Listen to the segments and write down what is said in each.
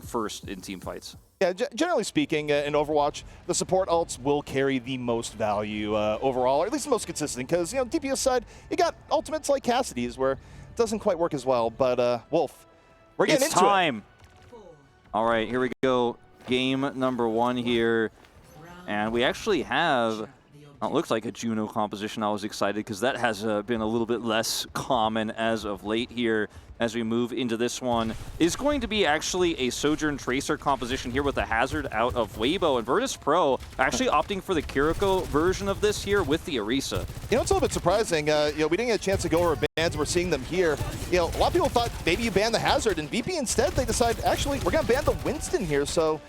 striking first in team fights. Yeah, generally speaking, in Overwatch, the support ults will carry the most value overall, or at least the most consistent, because, you know, DPS side, you got ultimates like Cassidy's where it doesn't quite work as well, but Wolf, we're getting into time. All right, here we go. Game number 1 here, and we actually have, it looks like a Juno composition. I was excited because that has been a little bit less common as of late here. As we move into this one, is going to be actually a Sojourn Tracer composition here with a Hazard out of Weibo, and Virtus.pro actually opting for the Kiriko version of this here with the Orisa. You know, it's a little bit surprising. You know, we didn't get a chance to go over bans. We're seeing them here. You know, a lot of people thought maybe you ban the Hazard, and VP instead, they decide, actually, we're going to ban the Winston here. So,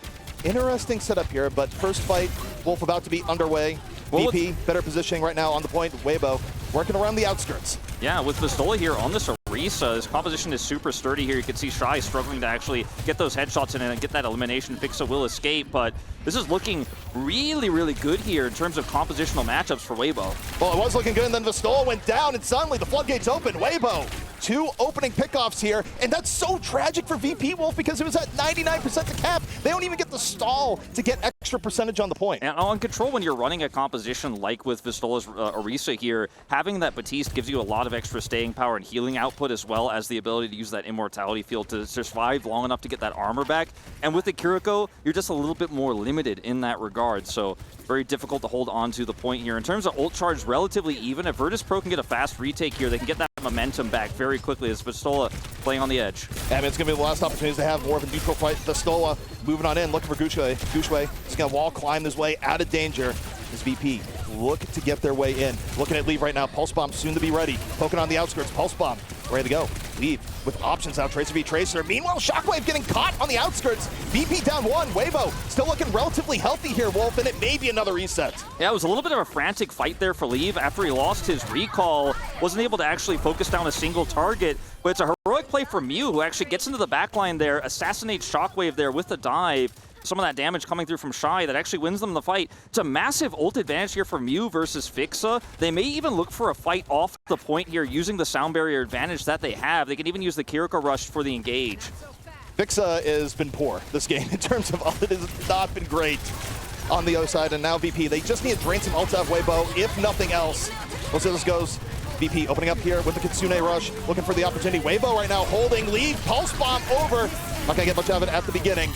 interesting setup here, but first fight, Wolf about to be underway. Well, VP, better positioning right now on the point. Weibo working around the outskirts. Yeah, with Vistola here on this Orisa, his composition is super sturdy here. You can see Shy struggling to actually get those headshots in and get that elimination. Fixa will escape, but this is looking really, really good here in terms of compositional matchups for Weibo. Well, it was looking good, and then Vistola went down, and suddenly the floodgates open. Weibo, 2 opening pickoffs here, and that's so tragic for VP, Wolf, because it was at 99% to cap. They don't even get the stall to get extra percentage on the point. And on Control, when you're running a composition like with Vistola's Orisa here, having that Batiste gives you a lot of extra staying power and healing output, as well as the ability to use that immortality field to survive long enough to get that armor back. And with the Kiriko, you're just a little bit more limited in that regard, so very difficult to hold on to the point here. In terms of ult charge, relatively even. If Virtus.pro can get a fast retake here, they can get that momentum back very quickly as Vistola playing on the edge. I mean, it's going to be the last opportunity to have more of a neutral fight. Vistola moving on in, looking for Gushue. Gushue is going to wall climb his way out of danger. His VP look to get their way in. Looking at Leave right now. Pulse Bomb soon to be ready. Poking on the outskirts. Pulse Bomb ready to go. Leave with options now. Tracer v Tracer. Meanwhile, Shockwave getting caught on the outskirts. VP down 1. Weibo still looking relatively healthy here, Wolf, and it may be another reset. Yeah, it was a little bit of a frantic fight there for Leave after he lost his recall. Wasn't able to actually focus down a single target, but it's a heroic play from Mew, who actually gets into the backline there, assassinates Shockwave there with the dive. Some of that damage coming through from Shy that actually wins them the fight. It's a massive ult advantage here for Mew versus Fixa. They may even look for a fight off the point here using the sound barrier advantage that they have. They can even use the Kiriko rush for the engage. Fixa has been poor this game in terms of ult. It has not been great on the other side, and now VP, they just need to drain some ult out of Weibo, if nothing else. We'll see how this goes. VP opening up here with the Kitsune rush, looking for the opportunity. Weibo right now holding lead, Pulse Bomb over. Not gonna get much of it at the beginning.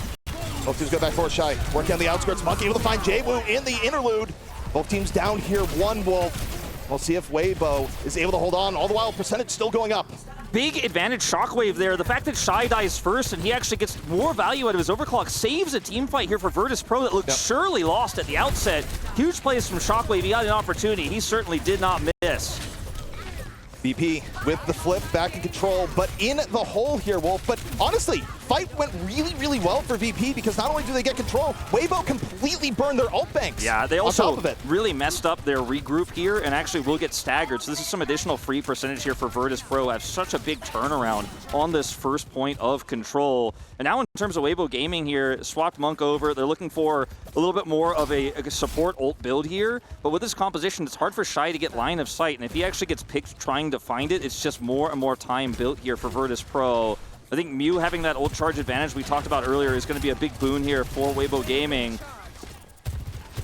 Both teams go back for a Shy. Working on the outskirts. Monkey able to find Jwoo in the interlude. Both teams down here 1, Wolf. We'll see if Weibo is able to hold on. All the while, percentage still going up. Big advantage Shockwave there. The fact that Shy dies first and he actually gets more value out of his overclock saves a team fight here for Virtus.pro that looked surely lost at the outset. Huge plays from Shockwave. He got an opportunity. He certainly did not miss. VP with the flip, back in control, but in the hole here, Wolf. But honestly, fight went really, really well for VP because not only do they get control, Weibo completely burned their ult banks. Yeah, they also really messed up their regroup here and actually will get staggered. So this is some additional free percentage here for Virtus.pro. Have such a big turnaround on this first point of control. And now in terms of Weibo Gaming here, swapped Monk over. They're looking for a little bit more of a support ult build here. But with this composition, it's hard for Shy to get line of sight. And if he actually gets picked trying to find it, it's just more and more time built here for Virtus.pro. I think Mew having that ult charge advantage we talked about earlier is going to be a big boon here for Weibo Gaming.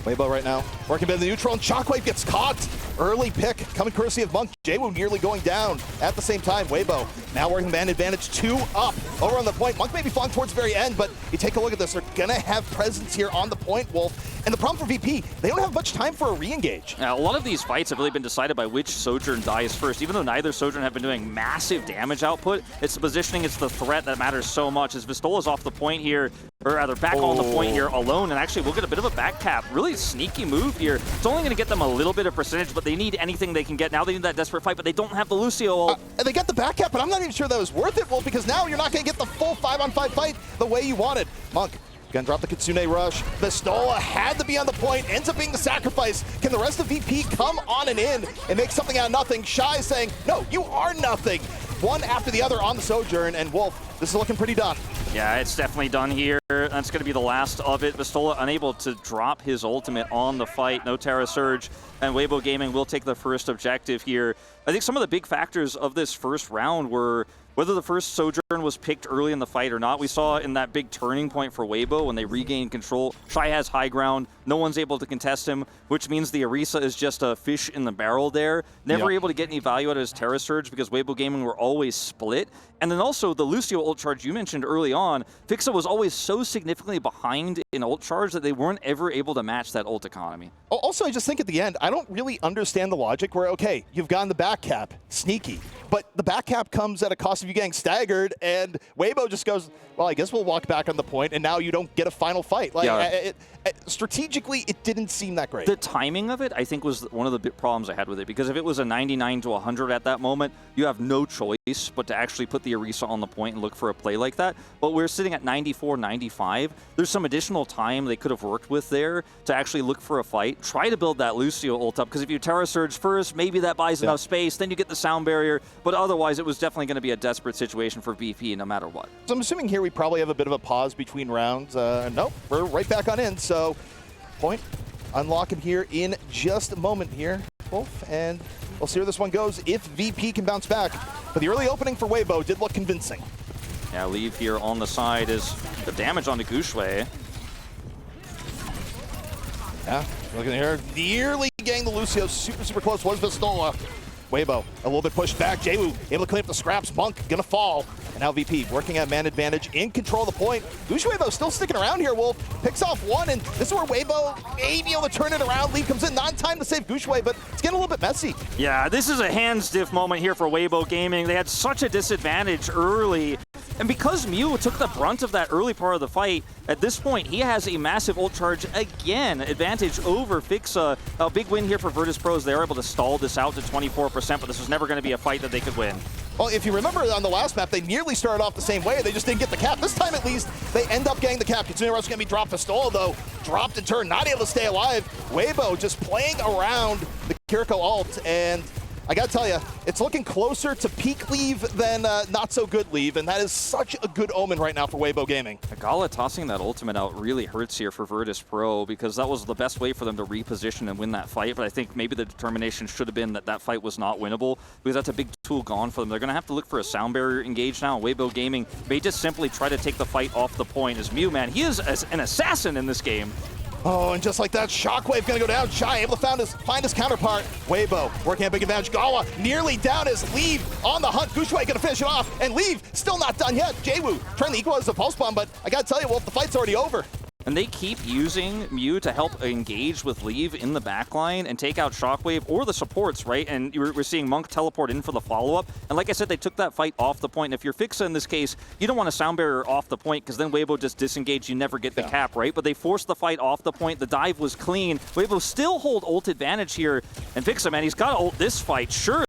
Weibo right now working in the neutral, and Shockwave gets caught. Early pick coming courtesy of Monk. Jwoo nearly going down at the same time. Weibo now working man advantage 2 up over on the point. Monk may be falling towards the very end, but you take a look at this. They're going to have presence here on the point, Wolf. And the problem for VP, they don't have much time for a re-engage. Now, a lot of these fights have really been decided by which Sojourn dies first. Even though neither Sojourn have been doing massive damage output, it's the positioning, it's the threat that matters so much. As Vistola's off the point here, or rather back on the point here alone, and actually we'll get a bit of a back cap. Really sneaky move here. It's only going to get them a little bit of percentage, but they need anything they can get. Now they need that desperate fight, but they don't have the Lucio ult. And they get the back cap, but I'm not even sure that was worth it, Wolf, because now you're not going to get the full 5-on-5 fight the way you wanted. Monk gonna drop the Kitsune rush. Vistola had to be on the point, ends up being the sacrifice. Can the rest of VP come on and in and make something out of nothing? Shy saying, no, you are nothing. One after the other on the Sojourn, and Wolf, this is looking pretty done. Yeah, it's definitely done here. That's going to be the last of it. Vistola unable to drop his ultimate on the fight. No Terra Surge, and Weibo Gaming will take the first objective here. I think some of the big factors of this first round were whether the first Sojourn was picked early in the fight or not. We saw in that big turning point for Weibo when they regained control. Shy has high ground. No one's able to contest him, which means the Orisa is just a fish in the barrel there. Never able to get any value out of his Terra Surge because Weibo Gaming were always split. And then also the Lucio ult charge you mentioned early on, Fixa was always so significantly behind in ult charge that they weren't ever able to match that ult economy. Also, I just think at the end, I don't really understand the logic where, okay, you've gotten the back cap, sneaky, but the back cap comes at a cost of you getting staggered, and Weibo just goes, well, I guess we'll walk back on the point, and now you don't get a final fight. Like, strategically, it didn't seem that great. The timing of it, I think, was one of the big problems I had with it, because if it was a 99 to 100 at that moment, you have no choice but to actually put the Orisa on the point and look for a play like that. But we're sitting at 94, 95. There's some additional time they could have worked with there to actually look for a fight. Try to build that Lucio ult up, because if you Terra Surge first, maybe that buys enough space, then you get the sound barrier. But otherwise, it was definitely going to be a desperate situation for VP no matter what. So I'm assuming here we probably have a bit of a pause between rounds. Nope, we're right back on in. So point unlocking here in just a moment here, Wolf, and we'll see where this one goes if VP can bounce back. But the early opening for Weibo did look convincing. Yeah, leave here on the side is the damage on the Gushue. Yeah, looking here, nearly getting the Lucio super close was Vistola. Weibo a little bit pushed back. Jaywu able to clean up the scraps. Monk gonna fall. And now VP working at man advantage, in control of the point. Gushue though still sticking around here, Wolf. Picks off one, and this is where Weibo may be able to turn it around. Lead comes in, not in time to save Gushue, but it's getting a little bit messy. Yeah, this is a hands diff moment here for Weibo Gaming. They had such a disadvantage early. And because Mew took the brunt of that early part of the fight, at this point, he has a massive ult charge again. Advantage over Fixa. A big win here for Virtus.pro as they were able to stall this out to 24%, but this was never going to be a fight that they could win. Well, if you remember on the last map, they nearly started off the same way. They just didn't get the cap. This time, at least, they end up getting the cap. Considering it's going to be dropped. Vistola, though, dropped in turn, not able to stay alive. Weibo just playing around the Kiriko ult, and I gotta tell you, it's looking closer to peak leave than not so good leave, and that is such a good omen right now for Weibo Gaming. AG.AL tossing that ultimate out really hurts here for Virtus.pro, because that was the best way for them to reposition and win that fight, but I think maybe the determination should have been that that fight was not winnable, because that's a big tool gone for them. They're going to have to look for a sound barrier engaged now. Weibo Gaming may just simply try to take the fight off the point as Mew, man, he is an assassin in this game. Oh, and just like that, Shockwave gonna go down. Shy able to find his counterpart. Weibo working at big advantage. Gala nearly down as Leave on the hunt. Gushue gonna finish it off, and Leave still not done yet. Jaywu trying to equalize the pulse bomb, but I gotta tell you, Wolf, the fight's already over. And they keep using Mew to help engage with Leave in the backline and take out Shockwave or the supports, right? And we're seeing Monk teleport in for the follow-up. And like I said, they took that fight off the point. And if you're Fixa in this case, you don't want a sound barrier off the point, because then Weibo just disengage, you never get the cap, right? But they forced the fight off the point. The dive was clean. Weibo still hold ult advantage here. And Fixa, man, he's got to ult this fight, surely.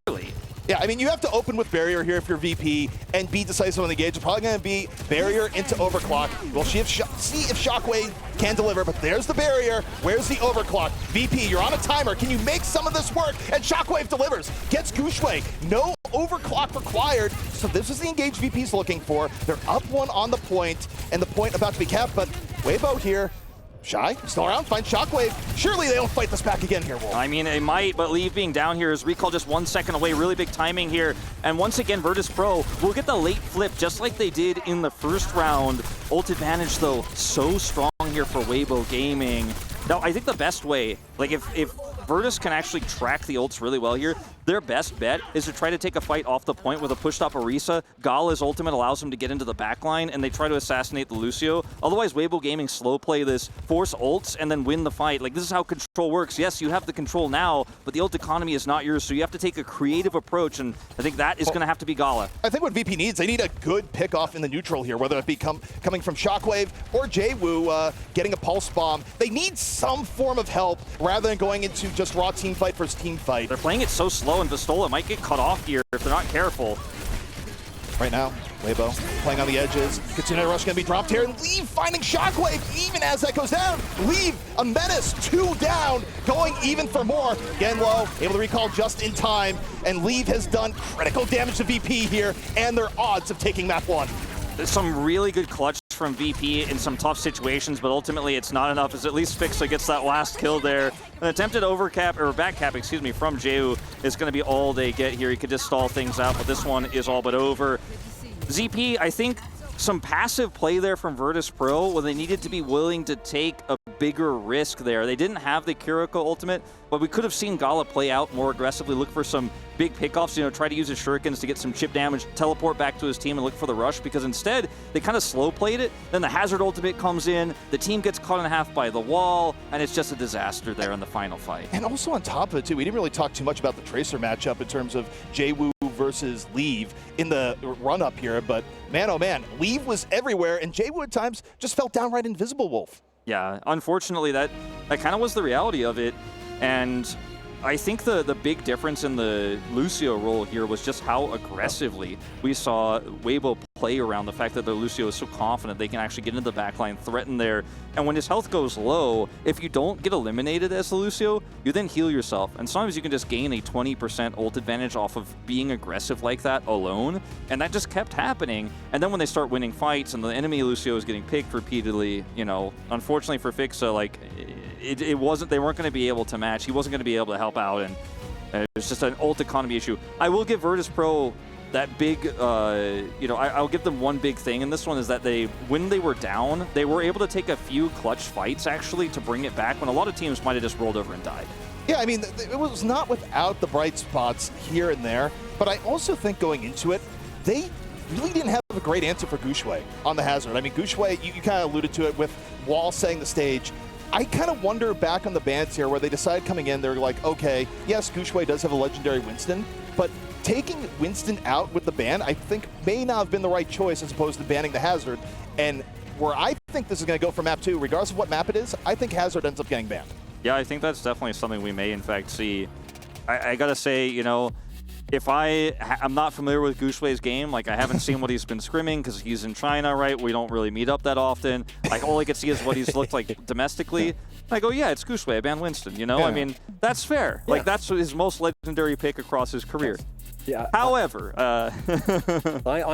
Yeah, I mean, you have to open with barrier here if you're VP and be decisive on the gauge. It's probably going to be barrier into overclock. We'll see if Shockwave can deliver, but there's the barrier. Where's the overclock? VP, you're on a timer. Can you make some of this work? And Shockwave delivers. Gets Gushue. No overclock required. So this is the engage VP's looking for. They're up one on the point, and the point about to be capped, but Weibo here. Shy, still around, find Shockwave. Surely they don't fight this back again here, Wolf. I mean, they might, but Leave being down here is recall just 1 second away. Really big timing here. And once again, Virtus.pro will get the late flip just like they did in the first round. Ult advantage, though, so strong here for Weibo Gaming. Now, I think the best way, like if Virtus can actually track the ults really well here, their best bet is to try to take a fight off the point with a pushed up Orisa. Gala's ultimate allows him to get into the backline, and they try to assassinate the Lucio. Otherwise, Weibo Gaming slow play this, force ults, and then win the fight. Like, this is how control works. Yes, you have the control now, but the ult economy is not yours, so you have to take a creative approach, and I think that is going to have to be Gala. I think what VP needs, they need a good pick-off in the neutral here, whether it be coming from Shockwave or Jaywu getting a pulse bomb. They need some form of help rather than going into just raw team fight versus team fight. They're playing it so slow, and Vistola might get cut off here if they're not careful. Right now, Weibo playing on the edges. Katsuna Rush gonna be dropped here, and Leave finding Shockwave even as that goes down. Leave, a menace, 2 down, going even for more. Again low, able to recall just in time, and Leave has done critical damage to VP here, and their odds of taking map 1. some really good clutch from VP in some tough situations, but ultimately it's not enough, as at least Fixa gets that last kill there. An attempted overcap, or backcap, excuse me, from Jeu is going to be all they get here. He could just stall things out, but this one is all but over. ZP, I think some passive play there from Virtus.pro when they needed to be willing to take a bigger risk there. They didn't have the Kiriko ultimate, but we could have seen Gala play out more aggressively, look for some big pickoffs, you know, try to use his shurikens to get some chip damage, teleport back to his team and look for the rush, because instead they kind of slow played it. Then the Hazard ultimate comes in, the team gets caught in half by the wall, and it's just a disaster there in the final fight. And also on top of it too, we didn't really talk too much about the Tracer matchup in terms of Jwoo versus Leave in the run-up here, but man, oh man, Leave was everywhere, and Jwoo at times just felt downright invisible, Wolf. Yeah, unfortunately, that kind of was the reality of it, and I think the big difference in the Lucio role here was just how aggressively we saw Weibo play around the fact that the Lucio is so confident they can actually get into the backline, threaten there, and when his health goes low, if you don't get eliminated as the Lucio, you then heal yourself, and sometimes you can just gain a 20% ult advantage off of being aggressive like that alone, and that just kept happening. And then when they start winning fights and the enemy Lucio is getting picked repeatedly, you know, unfortunately for Fixa, like, it wasn't, they weren't going to be able to match. He wasn't going to be able to help out, and it was just an ult economy issue. I will give Virtus.pro that big, you know, I'll give them one big thing in this one, is that when they were down, they were able to take a few clutch fights actually to bring it back when a lot of teams might have just rolled over and died. Yeah, I mean, it was not without the bright spots here and there, but I also think going into it, they really didn't have a great answer for Guxue on the Hazard. I mean, Guxue, you kind of alluded to it with Wall setting the stage. I kind of wonder back on the bans here where they decide coming in, they're like, okay, yes, Guxue does have a legendary Winston, but taking Winston out with the ban, I think may not have been the right choice as opposed to banning the Hazard. And where I think this is going to go for map 2, regardless of what map it is, I think Hazard ends up getting banned. Yeah, I think that's definitely something we may in fact see. I got to say, you know, if I'm not familiar with Guxue's game, like I haven't seen what he's been scrimming because he's in China, right? We don't really meet up that often. Like all I can see is what he's looked like domestically. I go, yeah, it's Guxue, I ban Winston, you know? Yeah. I mean, that's fair. Yeah. Like that's his most legendary pick across his career. Yeah. However, I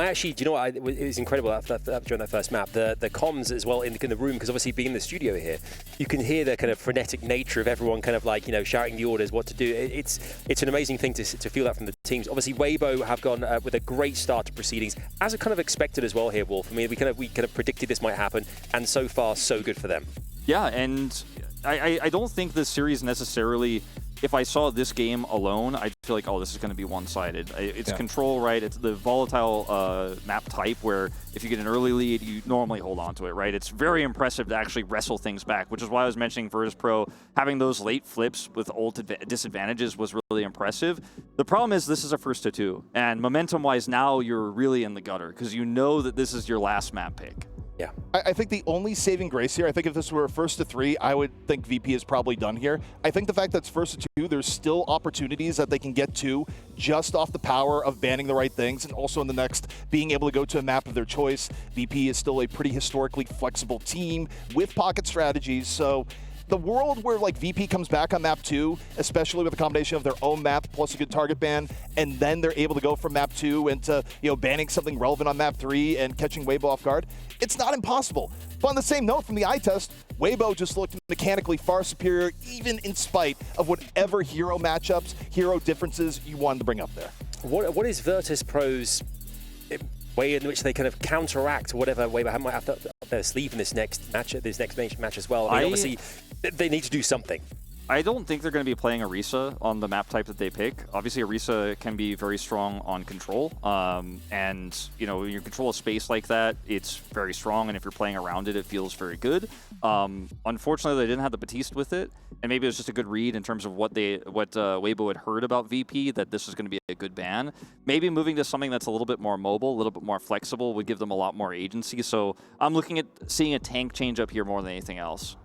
actually, do you know what? It was incredible during that first map. The comms as well in the room, because obviously being in the studio here, you can hear the kind of frenetic nature of everyone kind of like, you know, shouting the orders, what to do. It's an amazing thing to feel that from the teams. Obviously, Weibo have gone with a great start to proceedings, as kind of expected as well here, Wolf. I mean, we kind of predicted this might happen, and so far, so good for them. Yeah, and I don't think this series necessarily, if I saw this game alone, I'd feel like, oh, this is going to be one-sided. It's control, right? It's the volatile map type where if you get an early lead, you normally hold on to it, right? It's very impressive to actually wrestle things back, which is why I was mentioning Virtus.pro. Having those late flips with ult disadvantages was really impressive. The problem is this is a first to 2, and momentum-wise now you're really in the gutter because you know that this is your last map pick. Yeah. I think the only saving grace here, I think if this were a first to 3, I would think VP is probably done here. I think the fact that it's first to 2, there's still opportunities that they can get to just off the power of banning the right things, and also in the next being able to go to a map of their choice. VP is still a pretty historically flexible team with pocket strategies, so the world where like VP comes back on map 2, especially with a combination of their own map plus a good target ban, and then they're able to go from map 2 into, you know, banning something relevant on map 3 and catching Weibo off guard, it's not impossible. But on the same note, from the eye test, Weibo just looked mechanically far superior, even in spite of whatever hero matchups, hero differences you wanted to bring up there. What is Virtus.pro's way in which they kind of counteract whatever Weibo might have up their sleeve in this next match as well? I mean, obviously, they need to do something. I don't think they're going to be playing Orisa on the map type that they pick. Obviously, Orisa can be very strong on control, and you know, when you control a space like that, it's very strong, and if you're playing around it, it feels very good. Unfortunately, they didn't have the Batiste with it, and maybe it was just a good read in terms of what Weibo had heard about VP, that this was going to be a good ban. Maybe moving to something that's a little bit more mobile, a little bit more flexible, would give them a lot more agency. So I'm looking at seeing a tank change up here more than anything else.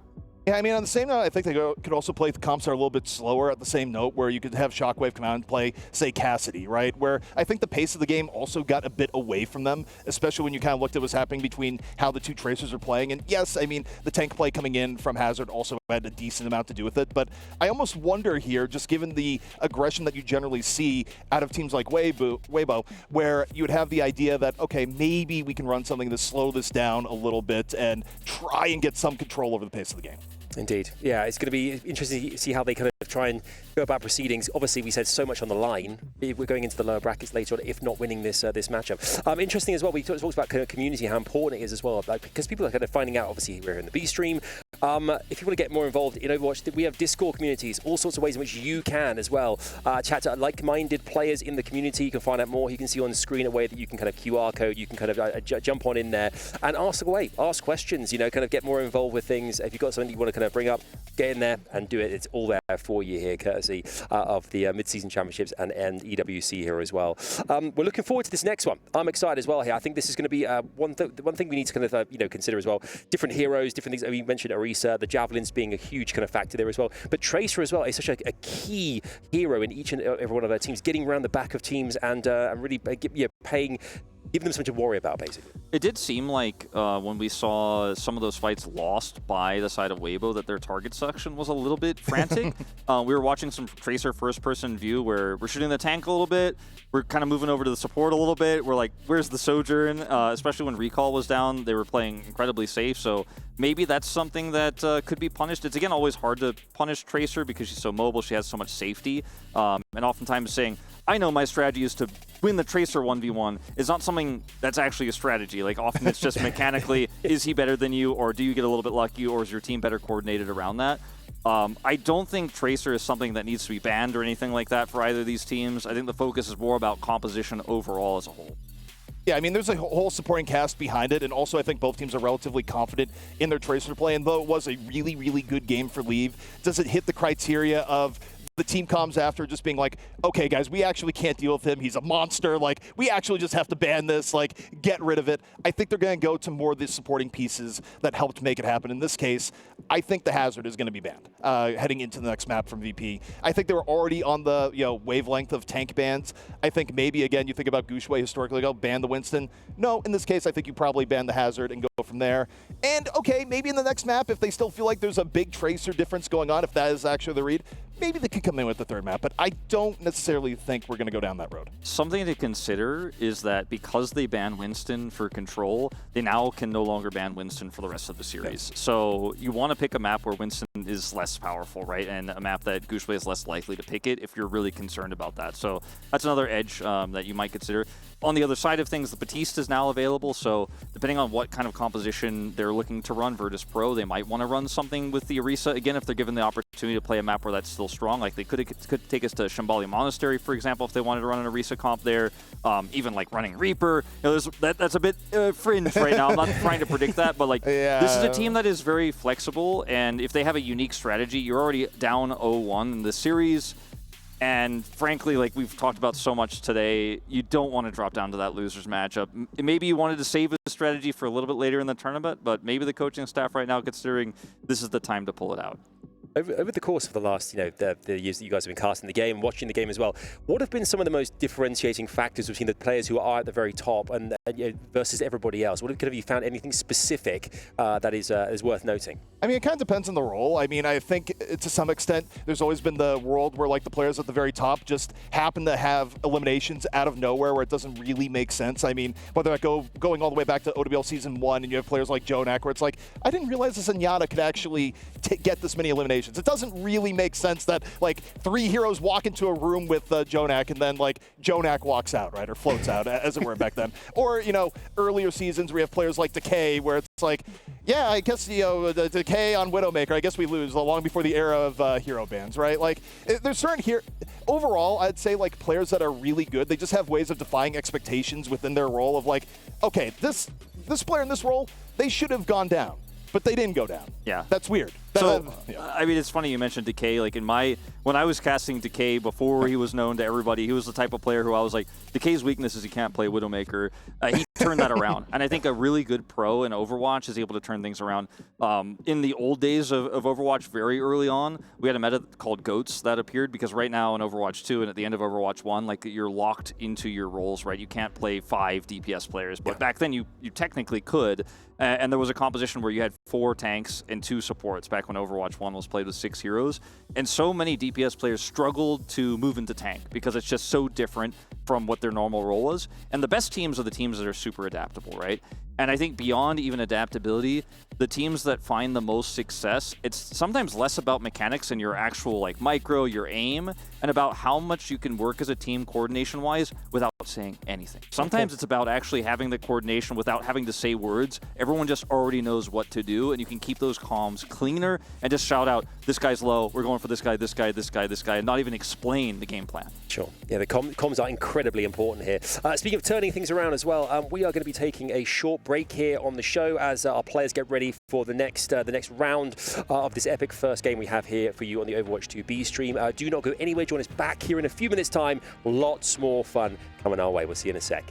Yeah, I mean, on the same note, I think they could also play the comps that are a little bit slower at the same note, where you could have Shockwave come out and play, say, Cassidy, right? Where I think the pace of the game also got a bit away from them, especially when you kind of looked at what's happening between how the two Tracers are playing. And yes, I mean, the tank play coming in from Hazard also had a decent amount to do with it. But I almost wonder here, just given the aggression that you generally see out of teams like Weibo, where you would have the idea that, okay, maybe we can run something to slow this down a little bit and try and get some control over the pace of the game. Indeed. Yeah, it's going to be interesting to see how they kind of try and go about proceedings. Obviously, we said so much on the line. We're going into the lower brackets later on, if not winning this this matchup. Interesting as well, we talked about kind of community, how important it is as well, like, because people are kind of finding out, obviously, we're in the B stream. If you want to get more involved in Overwatch, we have Discord communities, all sorts of ways in which you can as well chat to like-minded players in the community. You can find out more. You can see on the screen a way that you can kind of QR code, you can kind of jump on in there and ask away, ask questions, you know, kind of get more involved with things. If you've got something you want to kind of bring up, get in there and do it. It's all there for you here, courtesy of the mid-season championships and EWC here as well. We're looking forward to this next one. I'm excited as well here. I think this is going to be one thing we need to kind of consider as well. Different heroes, different things. I mean, you mentioned Orisa, the javelins being a huge kind of factor there as well. But Tracer as well is such a key hero in each and every one of their teams, getting around the back of teams and really giving them something to worry about, basically. It did seem like when we saw some of those fights lost by the side of Weibo that their target selection was a little bit frantic. We were watching some Tracer first-person view where we're shooting the tank a little bit. We're kind of moving over to the support a little bit. We're like, where's the Sojourn? Especially when Recall was down, they were playing incredibly safe. So maybe that's something that could be punished. It's, again, always hard to punish Tracer because she's so mobile. She has so much safety. And oftentimes saying, I know my strategy is to win the Tracer 1v1 is not something that's actually a strategy. Like, often it's just mechanically, is he better than you, or do you get a little bit lucky, or is your team better coordinated around that? I don't think Tracer is something that needs to be banned or anything like that for either of these teams. I think the focus is more about composition overall as a whole. Yeah, I mean, there's a whole supporting cast behind it, and also I think both teams are relatively confident in their Tracer play, and though it was a really, really good game for Leave, does it hit the criteria of the team comms after just being like, okay, guys, we actually can't deal with him. He's a monster. Like, we actually just have to ban this. Like, get rid of it. I think they're going to go to more of the supporting pieces that helped make it happen. In this case, I think the Hazard is going to be banned heading into the next map from VP. I think they were already on the wavelength of tank bans. I think maybe, again, you think about Gushway historically, ban the Winston. No, in this case, I think you probably ban the Hazard and go from there. And, okay, maybe in the next map, if they still feel like there's a big Tracer difference going on, if that is actually the read, maybe they could come in with the third map, but I don't necessarily think we're going to go down that road. Something to consider is that because they ban Winston for control, they now can no longer ban Winston for the rest of the series. Yeah. So you want to pick a map where Winston is less powerful, right? And a map that Gushway is less likely to pick it if you're really concerned about that. So that's another edge that you might consider. On the other side of things, the Batiste is now available, so depending on what kind of composition they're looking to run, Virtus.pro, they might want to run something with the Orisa. Again, if they're given the opportunity to play a map where that's still strong, like they could take us to Shambali Monastery, for example, if they wanted to run an Orisa comp there. Even like running Reaper, that's a bit fringe right now. I'm not trying to predict that, but like this is a team that is very flexible, and if they have a unique strategy, you're already down 0-1 in the series. And frankly, like we've talked about so much today, you don't want to drop down to that losers matchup. Maybe you wanted to save a strategy for a little bit later in the tournament, but maybe the coaching staff right now considering this is the time to pull it out. Over the course of the last, the years that you guys have been casting the game, watching the game as well, what have been some of the most differentiating factors between the players who are at the very top and versus everybody else? Have you found anything specific that is worth noting? I mean, it kind of depends on the role. I mean, I think to some extent, there's always been the world where like the players at the very top just happen to have eliminations out of nowhere where it doesn't really make sense. I mean, whether that going all the way back to OWL Season 1 and you have players like Jonak where it's like, I didn't realize this Zenyatta could actually get this many eliminations. It doesn't really make sense that like 3 heroes walk into a room with Jonak and then like Jonak walks out, right, or floats out, as it were back then. Or earlier seasons we have players like Decay where it's like, yeah, I guess the Decay on Widowmaker, I guess we lose long before the era of hero bans, right? Like there's certain here. Overall, I'd say like players that are really good, they just have ways of defying expectations within their role of like, okay, this player in this role, they should have gone down. But they didn't go down. Yeah. That's weird. I mean, it's funny you mentioned Decay. Like when I was casting Decay before he was known to everybody, he was the type of player who I was like, Decay's weakness is he can't play Widowmaker. He turn that around. And I think a really good pro in Overwatch is able to turn things around. In the old days of Overwatch, very early on, we had a meta called GOATs that appeared, because right now in Overwatch 2 and at the end of Overwatch 1, like, you're locked into your roles, right? You can't play 5 DPS players, but back then you technically could. And there was a composition where you had 4 tanks and 2 supports back when Overwatch 1 was played with 6 heroes. And so many DPS players struggled to move into tank because it's just so different from what their normal role was. And the best teams are the teams that are super adaptable, right? And I think beyond even adaptability, the teams that find the most success, it's sometimes less about mechanics and your actual like micro, your aim, and about how much you can work as a team coordination-wise without saying anything. Sometimes it's about actually having the coordination without having to say words. Everyone just already knows what to do, and you can keep those comms cleaner and just shout out, this guy's low, we're going for this guy, this guy, this guy, this guy, and not even explain the game plan. Sure. Yeah, the comms are incredibly important here. Speaking of turning things around as well, we are going to be taking a short break here on the show as our players get ready for the next round of this epic first game we have here for you on the Overwatch 2B stream. Do not go anywhere. Join us back here in a few minutes' time. Lots more fun coming our way. We'll see you in a sec.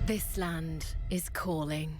This land is calling.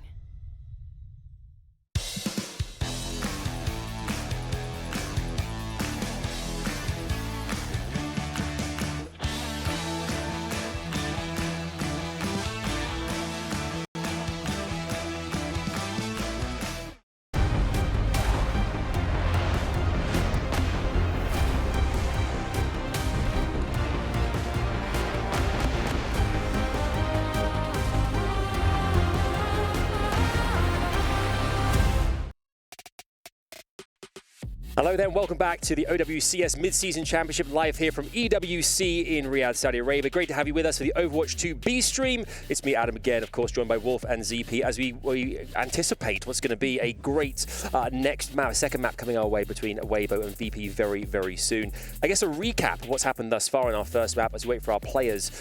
Hello there, and welcome back to the OWCS Mid-Season Championship live here from EWC in Riyadh, Saudi Arabia. Great to have you with us for the Overwatch 2 B stream. It's me, Adam, again, of course, joined by Wolf and ZP as we anticipate what's going to be a great next map, second map coming our way between Weibo and VP very, very soon. I guess a recap of what's happened thus far in our first map as we wait for our players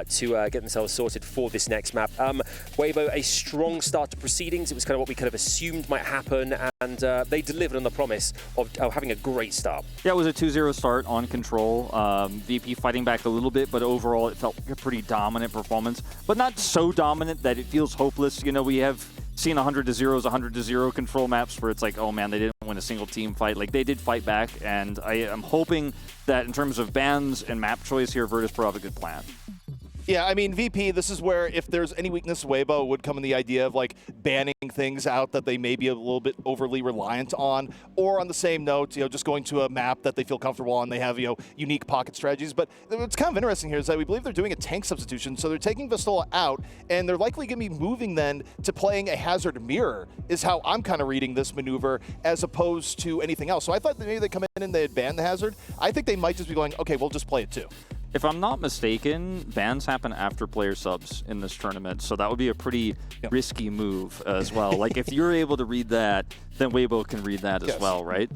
to get themselves sorted for this next map. Weibo, a strong start to proceedings. It was kind of what we kind of assumed might happen, and they delivered on the promise of having a great start. Yeah, it was a 2-0 start on Control. VP fighting back a little bit, but overall it felt like a pretty dominant performance, but not so dominant that it feels hopeless. You know, we have seen 100-0s, 100-0 Control maps where it's like, oh man, they didn't win a single team fight. Like, they did fight back, and I am hoping that in terms of bans and map choice here, Virtus.pro have a good plan. Yeah, I mean, VP, this is where if there's any weakness, Weibo would come in the idea of like banning things out that they may be a little bit overly reliant on, or on the same note, you know, just going to a map that they feel comfortable on. They have, you know, unique pocket strategies. But what's kind of interesting here is that we believe they're doing a tank substitution. So they're taking Vistola out, and they're likely going to be moving then to playing a Hazard Mirror, is how I'm kind of reading this maneuver, as opposed to anything else. So I thought that maybe they come in and they'd ban the Hazard. I think they might just be going, okay, we'll just play it too. If I'm not mistaken, bans happen after player subs in this tournament, so that would be a pretty risky move as well. Like, if you're able to read that, then Weibo can read that as well, right?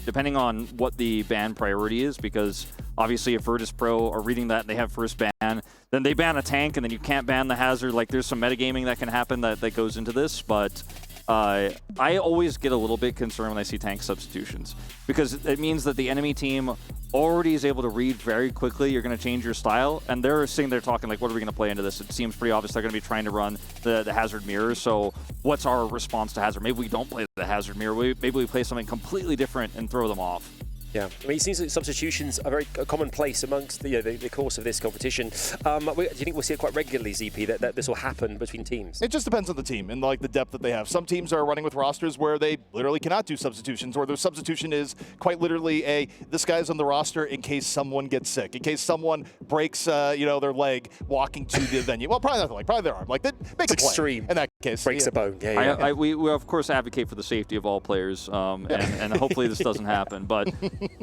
Depending on what the ban priority is, because obviously if Virtus.pro are reading that and they have first ban, then they ban a tank and then you can't ban the Hazard. Like, there's some metagaming that can happen that goes into this, but I always get a little bit concerned when I see tank substitutions, because it means that the enemy team already is able to read very quickly you're going to change your style, and they're sitting there talking like, what are we going to play into this? It seems pretty obvious they're going to be trying to run the Hazard Mirror, so what's our response to Hazard? Maybe we don't play the Hazard Mirror, maybe we play something completely different and throw them off. Yeah, I mean, it seems like substitutions are very commonplace amongst the course of this competition. Do you think we'll see it quite regularly, ZP, that this will happen between teams? It just depends on the team and like the depth that they have. Some teams are running with rosters where they literally cannot do substitutions, or their substitution is quite literally this guy's on the roster in case someone gets sick, in case someone breaks you know, their leg walking to the venue. Well, probably not their leg, probably their arm. Like, they make it's a play extreme. In that case, breaks a bone. Yeah. We of course advocate for the safety of all players, and hopefully this doesn't happen. But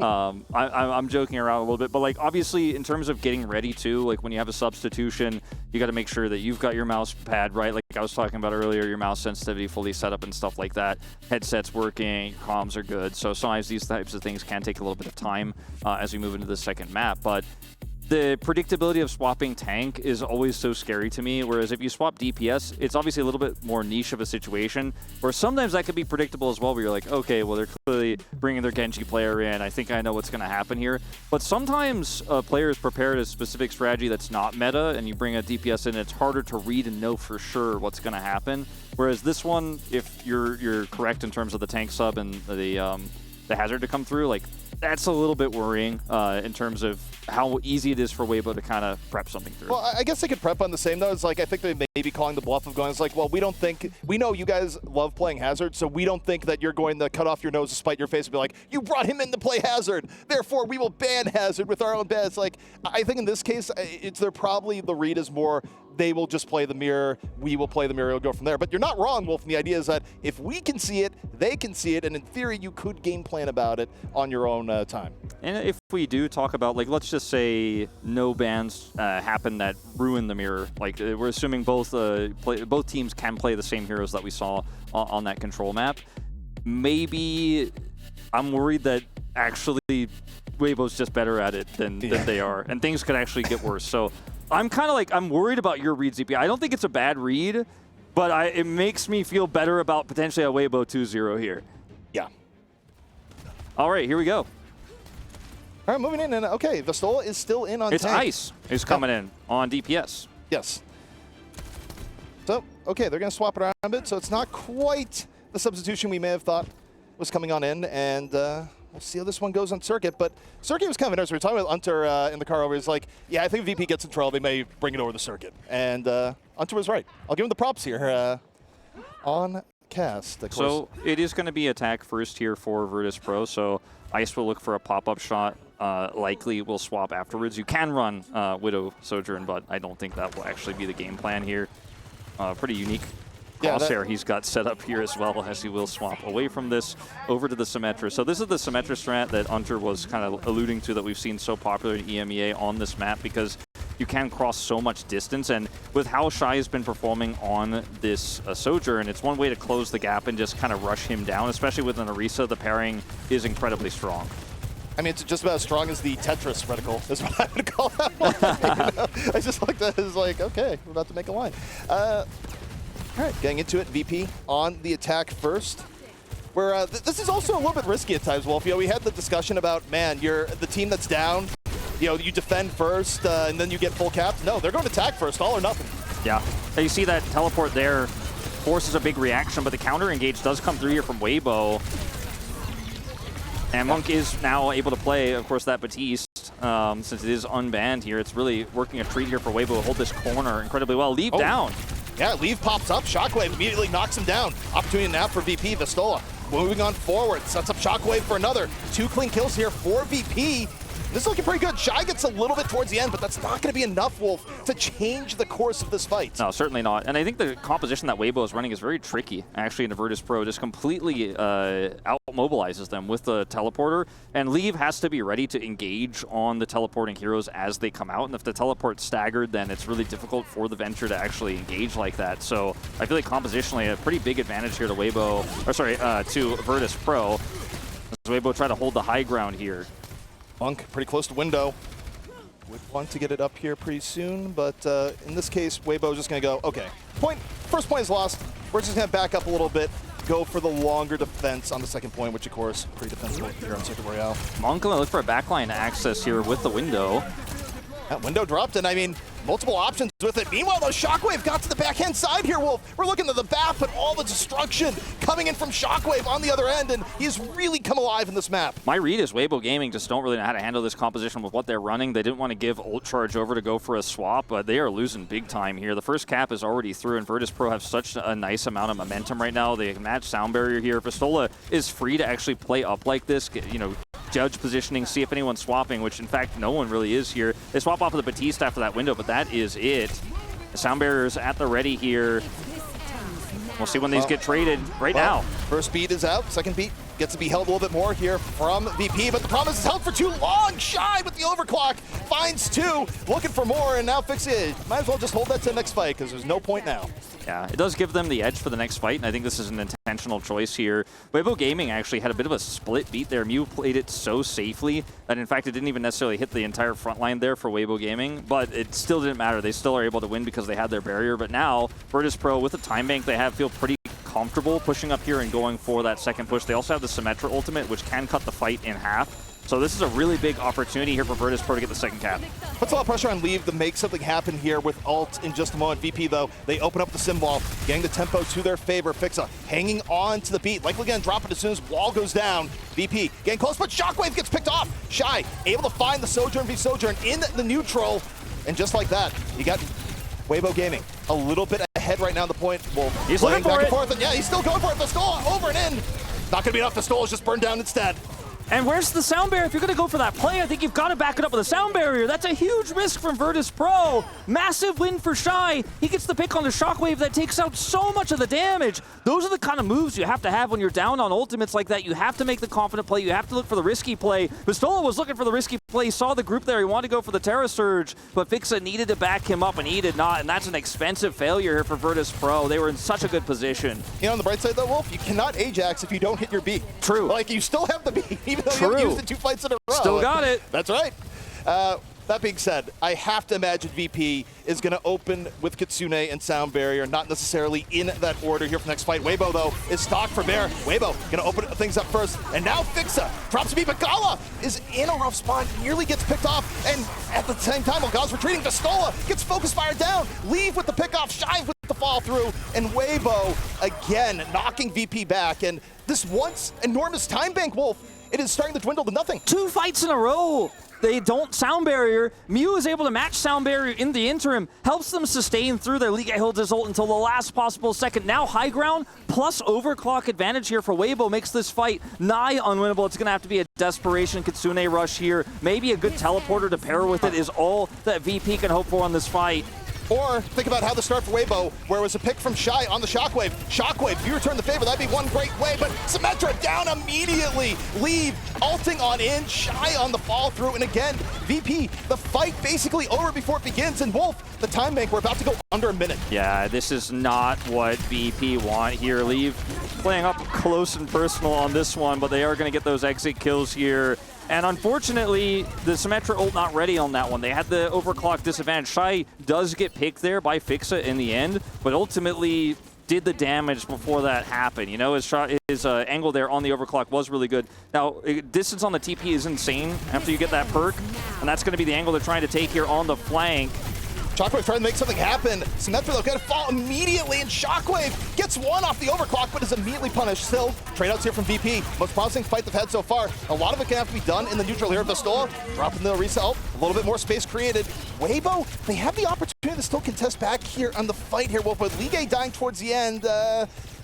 I'm joking around a little bit, but like, obviously in terms of getting ready too, like when you have a substitution, you got to make sure that you've got your mouse pad right, like I was talking about earlier, your mouse sensitivity fully set up and stuff like that, headsets working, comms are good. So sometimes these types of things can take a little bit of time as we move into the second map, but the predictability of swapping tank is always so scary to me, whereas if you swap DPS, it's obviously a little bit more niche of a situation, where sometimes that could be predictable as well, where you're like, okay, well, they're clearly bringing their Genji player in. I think I know what's going to happen here. But sometimes players prepared a specific strategy that's not meta, and you bring a DPS in, it's harder to read and know for sure what's going to happen. Whereas this one, if you're correct in terms of the tank sub and the Hazard to come through, like, that's a little bit worrying in terms of how easy it is for Weibo to kind of prep something through. Well, I guess they could prep on the same, though. It's like, I think they may be calling the bluff of going, it's like, well, we know you guys love playing Hazard, so we don't think that you're going to cut off your nose to spite your face and be like, you brought him in to play Hazard, therefore we will ban Hazard with our own ban. It's like, I think in this case, they're probably, the read is more, they will just play the mirror, we will play the mirror, it'll go from there. But you're not wrong, Wolf, and the idea is that if we can see it, they can see it, and in theory, you could game plan about it on your own time. And if we do talk about, like, let's just say no bans happen that ruin the mirror. Like, we're assuming both teams can play the same heroes that we saw on that Control map. Maybe I'm worried that actually Weibo's just better at it than they are, and things could actually get worse. So I'm kind of like, I'm worried about your read, ZP. I don't think it's a bad read, but it makes me feel better about potentially a Weibo 2-0 here. Yeah. All right, here we go. All right, moving in, and okay, Vistola is still in on It's tank. Ice is coming in on DPS. Yes. So, okay, they're going to swap it around a bit, so it's not quite the substitution we may have thought was coming on in, and we'll see how this one goes on Circuit. But Circuit was kind of interesting. We were talking about Hunter in the car over. He's like, yeah, I think if VP gets in trouble, they may bring it over the Circuit. And Hunter was right. I'll give him the props here on cast. Of course. So it is going to be attack first here for Virtus.pro, so Ice will look for a pop-up shot. Likely will swap afterwards. You can run Widow Sojourn, but I don't think that will actually be the game plan here. Pretty unique crosshair he's got set up here as well, as he will swap away from this over to the Symmetra. So this is the Symmetra strat that Hunter was kind of alluding to, that we've seen so popular in EMEA on this map, because you can cross so much distance, and with how Shy has been performing on this Sojourn, it's one way to close the gap and just kind of rush him down, especially with an Orisa. The pairing is incredibly strong. I mean, it's just about as strong as the Tetris reticle, is what I would call that one. You know? I just like that. It's like, okay, we're about to make a line. All right, getting into it, VP on the attack first. Where this is also a little bit risky at times, Wolf. You know, we had the discussion about, man, you're the team that's down. You know, you defend first, and then you get full capped. No, they're going to attack first, all or nothing. Yeah, you see that teleport there forces a big reaction, but the counter engage does come through here from Weibo. And Monk is now able to play, of course, that Batiste. Since it is unbanned here, it's really working a treat here for Weibo to hold this corner incredibly well. Leave down. Yeah, Leave pops up. Shockwave immediately knocks him down. Opportunity now for VP. Vistola moving on forward. Sets up Shockwave for another. 2 clean kills here for VP. This is looking pretty good. Shy gets a little bit towards the end, but that's not going to be enough, Wolf, to change the course of this fight. No, certainly not. And I think the composition that Weibo is running is very tricky, actually, in Virtus.pro. Just completely out-mobilizes them with the teleporter. And Leave has to be ready to engage on the teleporting heroes as they come out. And if the teleport's staggered, then it's really difficult for the Venture to actually engage like that. So I feel like compositionally, a pretty big advantage here to Weibo, or sorry, to Virtus.pro. As Weibo try to hold the high ground here. Monk pretty close to window. Would want to get it up here pretty soon, but in this case, Weibo's just going to go, okay, first point is lost. We're just going to back up a little bit, go for the longer defense on the second point, which of course, pretty defensible here on Circuit Royale. Monk going to look for a backline access here with the window. That window dropped, and I mean, multiple options with it. Meanwhile, though, Shockwave got to the backhand side here, Wolf. We're looking at the back, but all the destruction coming in from Shockwave on the other end, and he's really come alive in this map. My read is Weibo Gaming just don't really know how to handle this composition with what they're running. They didn't want to give ult charge over to go for a swap, but they are losing big time here. The first cap is already through, and Virtus.pro have such a nice amount of momentum right now. They match sound barrier here. Vistola is free to actually play up like this, you know, judge positioning, see if anyone's swapping, which in fact no one really is here. They swap off of the Batiste after that window, but that is it. The sound barrier's at the ready here. We'll see when these get traded now. First beat is out, second beat gets to be held a little bit more here from VP, but the problem is it's held for too long. Shy with the overclock, finds 2, looking for more, and now fix it. Might as well just hold that to the next fight, because there's no point now. Yeah, it does give them the edge for the next fight, and I think this is an intentional choice here. Weibo Gaming actually had a bit of a split beat there. Mew played it so safely that, in fact, it didn't even necessarily hit the entire front line there for Weibo Gaming, but it still didn't matter. They still are able to win because they had their barrier, but now Virtus.pro, with the time bank they have, feel pretty comfortable pushing up here and going for that second push. They also have the Symmetra ultimate, which can cut the fight in half. So this is a really big opportunity here for Virtus.pro to get the second cap. Puts a lot of pressure on Leave to make something happen here with ult in just a moment. VP, though, they open up the sim wall, getting the tempo to their favor. Fixa hanging on to the beat. Likely going to drop it as soon as wall goes down. VP getting close, but Shockwave gets picked off. Shy able to find the Sojourn v Sojourn in the neutral. And just like that, you got Weibo Gaming a little bit ahead right now at the point. Well, he's looking back for and it. forth. Yeah, he's still going for it. Vistola over and in. Not going to be enough. Vistola just burned down instead. And where's the sound barrier? If you're going to go for that play, I think you've got to back it up with a sound barrier. That's a huge risk from Virtus.pro. Massive win for Shy. He gets the pick on the Shockwave that takes out so much of the damage. Those are the kind of moves you have to have when you're down on ultimates like that. You have to make the confident play. You have to look for the risky play. Vistola was looking for the risky play. He saw the group there. He wanted to go for the Terra Surge, but Fixa needed to back him up, and he did not. And that's an expensive failure here for Virtus.pro. They were in such a good position. You know, on the bright side, though, Wolf, you cannot Ajax if you don't hit your beat. True. Like, you still have the beat, even though you haven't used it 2 fights in a row. Still got it. That's right. That being said, I have to imagine VP is going to open with Kitsune and Sound Barrier, not necessarily in that order here for the next fight. Weibo, though, is stocked for Bear. Weibo going to open things up first, and now Fixa drops to beat, but Gala is in a rough spot, nearly gets picked off, and at the same time, while Gala's retreating, Vistola gets focus fired down. Leave with the pick off, Shy with the the fall through, and Weibo again knocking VP back. And this once enormous time bank, Wolf, it is starting to dwindle to nothing. 2 fights in a row. They don't sound barrier. Mew is able to match sound barrier in the interim, helps them sustain through their League holds his ult until the last possible second. Now high ground plus overclock advantage here for Weibo makes this fight nigh unwinnable. It's going to have to be a desperation Kitsune rush here. Maybe a good teleporter to pair with it is all that VP can hope for on this fight. Or think about how the start for Weibo, where it was a pick from Shy on the Shockwave. Shockwave, if you return the favor, that'd be one great way, but Symmetra down immediately. Leave, ulting on in, Shy on the fall through, and again, VP, the fight basically over before it begins, and Wolf, the time bank, we're about to go under a minute. Yeah, this is not what VP want here. Leave playing up close and personal on this one, but they are going to get those exit kills here. And unfortunately, the Symmetra ult not ready on that one. They had the overclock disadvantage. Shy does get picked there by Fixa in the end, but ultimately did the damage before that happened. You know, his angle there on the overclock was really good. Now, distance on the TP is insane after you get that perk, and that's going to be the angle they're trying to take here on the flank. Shockwave trying to make something happen. Symmetra, though, going to fall immediately, and Shockwave gets one off the overclock, but is immediately punished. Still, trade-outs here from VP. Most promising fight they've had so far. A lot of it can have to be done in the neutral here. Vistola dropping the resell. A little bit more space created. Weibo, they have the opportunity to still contest back here on the fight here. Well, but Ligue dying towards the end,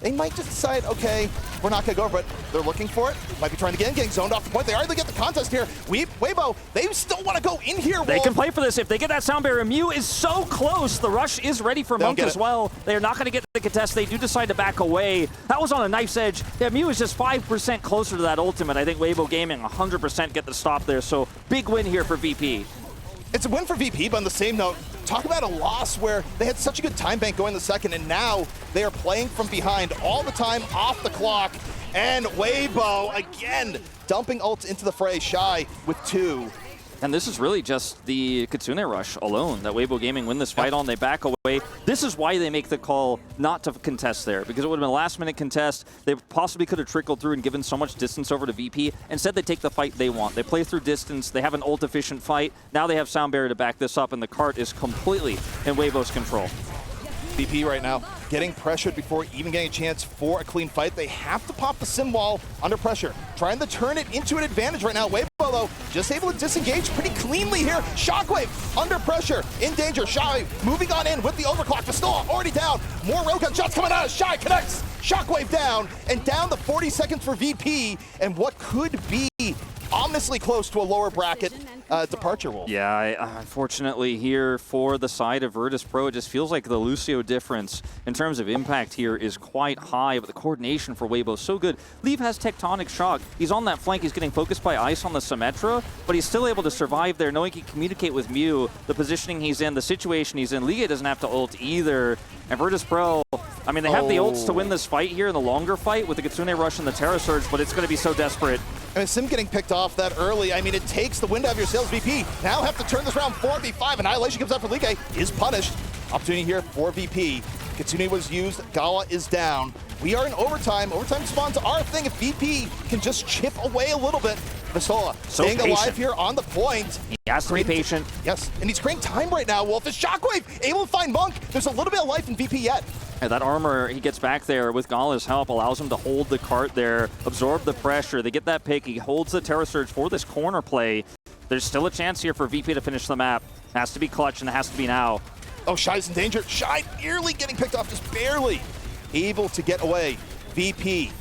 they might just decide, okay, we're not going to go, but they're looking for it. Might be trying again, getting zoned off the point. They are able to get the contest here. Weibo, they still want to go in here, Wolf. They can play for this if they get that sound barrier. Mew is so close. The rush is ready for Monk as well. They are not going to get the contest. They do decide to back away. That was on a knife's edge. Yeah, Mew is just 5% closer to that ultimate. I think Weibo Gaming 100% get the stop there, so big win here for VP. It's a win for VP, but on the same note, talk about a loss where they had such a good time bank going the second, and now they are playing from behind all the time, off the clock, and Weibo, again, dumping ults into the fray, Shy with 2. And this is really just the Kitsune rush alone that Weibo Gaming win this fight on. They back away. This is why they make the call not to contest there, because it would have been a last-minute contest. They possibly could have trickled through and given so much distance over to VP. Instead, they take the fight they want. They play through distance. They have an ult-efficient fight. Now they have sound barrier to back this up, and the cart is completely in Weibo's control. VP right now getting pressured before even getting a chance for a clean fight. They have to pop the sim wall under pressure, trying to turn it into an advantage right now. Weibo, though, just able to disengage pretty cleanly here. Shockwave under pressure, in danger. Shy moving on in with the overclock. Vistola already down. More railgun shots coming out. Shy connects. Shockwave down, and down the 40 seconds for VP, and what could be ominously close to a lower bracket departure, Wolf. Yeah, unfortunately here for the side of Virtus.pro, it just feels like the Lucio difference in terms of impact here is quite high, but the coordination for Weibo is so good. Leave has Tectonic Shock. He's on that flank. He's getting focused by Ice on the Symmetra, but he's still able to survive there, knowing he can communicate with Mew, the positioning he's in, the situation he's in. Liga doesn't have to ult either, and Virtus.pro, I mean, they have the ults to win this fight here in the longer fight with the Kitsune Rush and the Terra Surge, but it's going to be so desperate. I mean, Sim getting picked off that early, I mean, it takes the wind out of your sails. VP now have to turn this round 4v5. Annihilation comes out for Ligue, is punished. Opportunity here for VP. Kitsune was used, Gala is down. We are in overtime. Overtime spawns are a thing if VP can just chip away a little bit. Vistola staying alive here on the point. He has to be patient. Yes, and he's creating time right now, Wolf. Is Shockwave able to find Monk? There's a little bit of life in VP yet. Yeah, that armor he gets back there with Gala's help allows him to hold the cart there, absorb the pressure. They get that pick. He holds the Terra Surge for this corner play. There's still a chance here for VP to finish the map. Has to be clutch, and it has to be now. Oh, Shy's in danger. Shy nearly getting picked off, just barely able to get away. VP,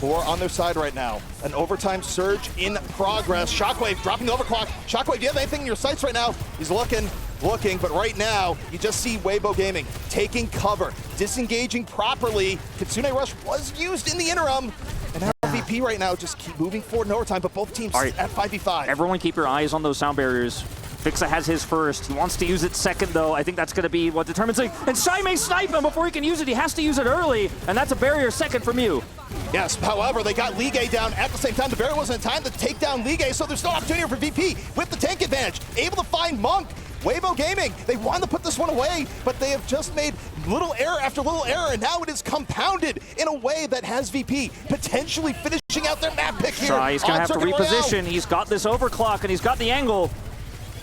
more on their side right now. An overtime surge in progress. Shockwave dropping the overclock. Shockwave, do you have anything in your sights right now? He's looking, but right now, you just see Weibo Gaming taking cover, disengaging properly. Kitsune Rush was used in the interim, and now VP right now just keep moving forward in overtime, but both teams at 5v5. Everyone keep your eyes on those sound barriers. Fixa has his first. He wants to use it second, though. I think that's going to be what determines it. And Shy may snipe him before he can use it. He has to use it early, and that's a barrier second from you. Yes, however, they got Ligue down at the same time. The barrier wasn't in time to take down Ligue, so there's no opportunity for VP with the tank advantage. Able to find Monk. Weibo Gaming, they wanted to put this one away, but they have just made little error after little error, and now it is compounded in a way that has VP potentially finishing out their map pick here. Shy, he's going to have to reposition. Royale. He's got this overclock, and he's got the angle.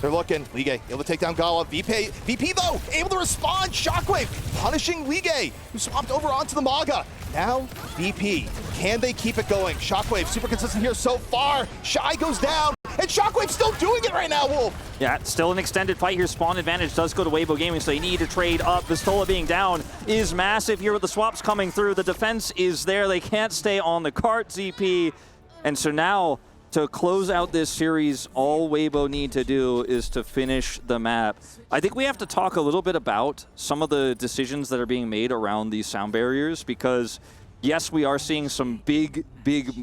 They're looking. Ligue able to take down Gala. VP though, able to respond. Shockwave punishing Ligue, who swapped over onto the Maga. Now, VP, can they keep it going? Shockwave, super consistent here so far. Shy goes down, and Shockwave's still doing it right now, Wolf. Yeah, still an extended fight here. Spawn advantage does go to Weibo Gaming, so they need to trade up. Pistola being down is massive here with the swaps coming through. The defense is there. They can't stay on the cart, ZP. And so now, to close out this series, all Weibo need to do is to finish the map. I think we have to talk a little bit about some of the decisions that are being made around these sound barriers, because yes, we are seeing some big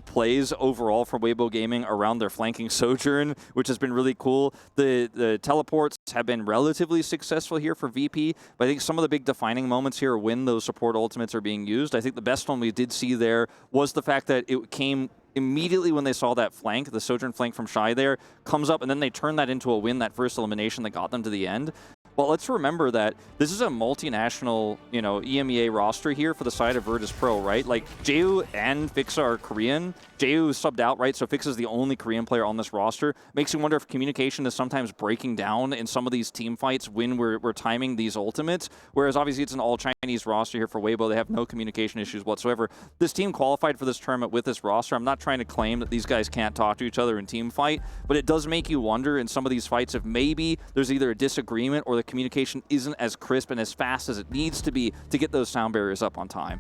plays overall from Weibo Gaming around their flanking Sojourn, which has been really cool. The teleports have been relatively successful here for VP, but I think some of the big defining moments here are when those support ultimates are being used. I think the best one we did see there was the fact that it came immediately when they saw that flank, the Sojourn flank from Shy there, comes up, and then they turn that into a win, that first elimination that got them to the end. But let's remember that this is a multinational, EMEA roster here for the side of Virtus.pro, right? Like, Jehu and Fixa are Korean. Jehu subbed out, right? So Fixa is the only Korean player on this roster. Makes you wonder if communication is sometimes breaking down in some of these team fights when we're timing these ultimates. Whereas obviously it's an all-Chinese roster here for Weibo. They have no communication issues whatsoever. This team qualified for this tournament with this roster. I'm not trying to claim that these guys can't talk to each other in team fight, but it does make you wonder in some of these fights if maybe there's either a disagreement or the communication isn't as crisp and as fast as it needs to be to get those sound barriers up on time.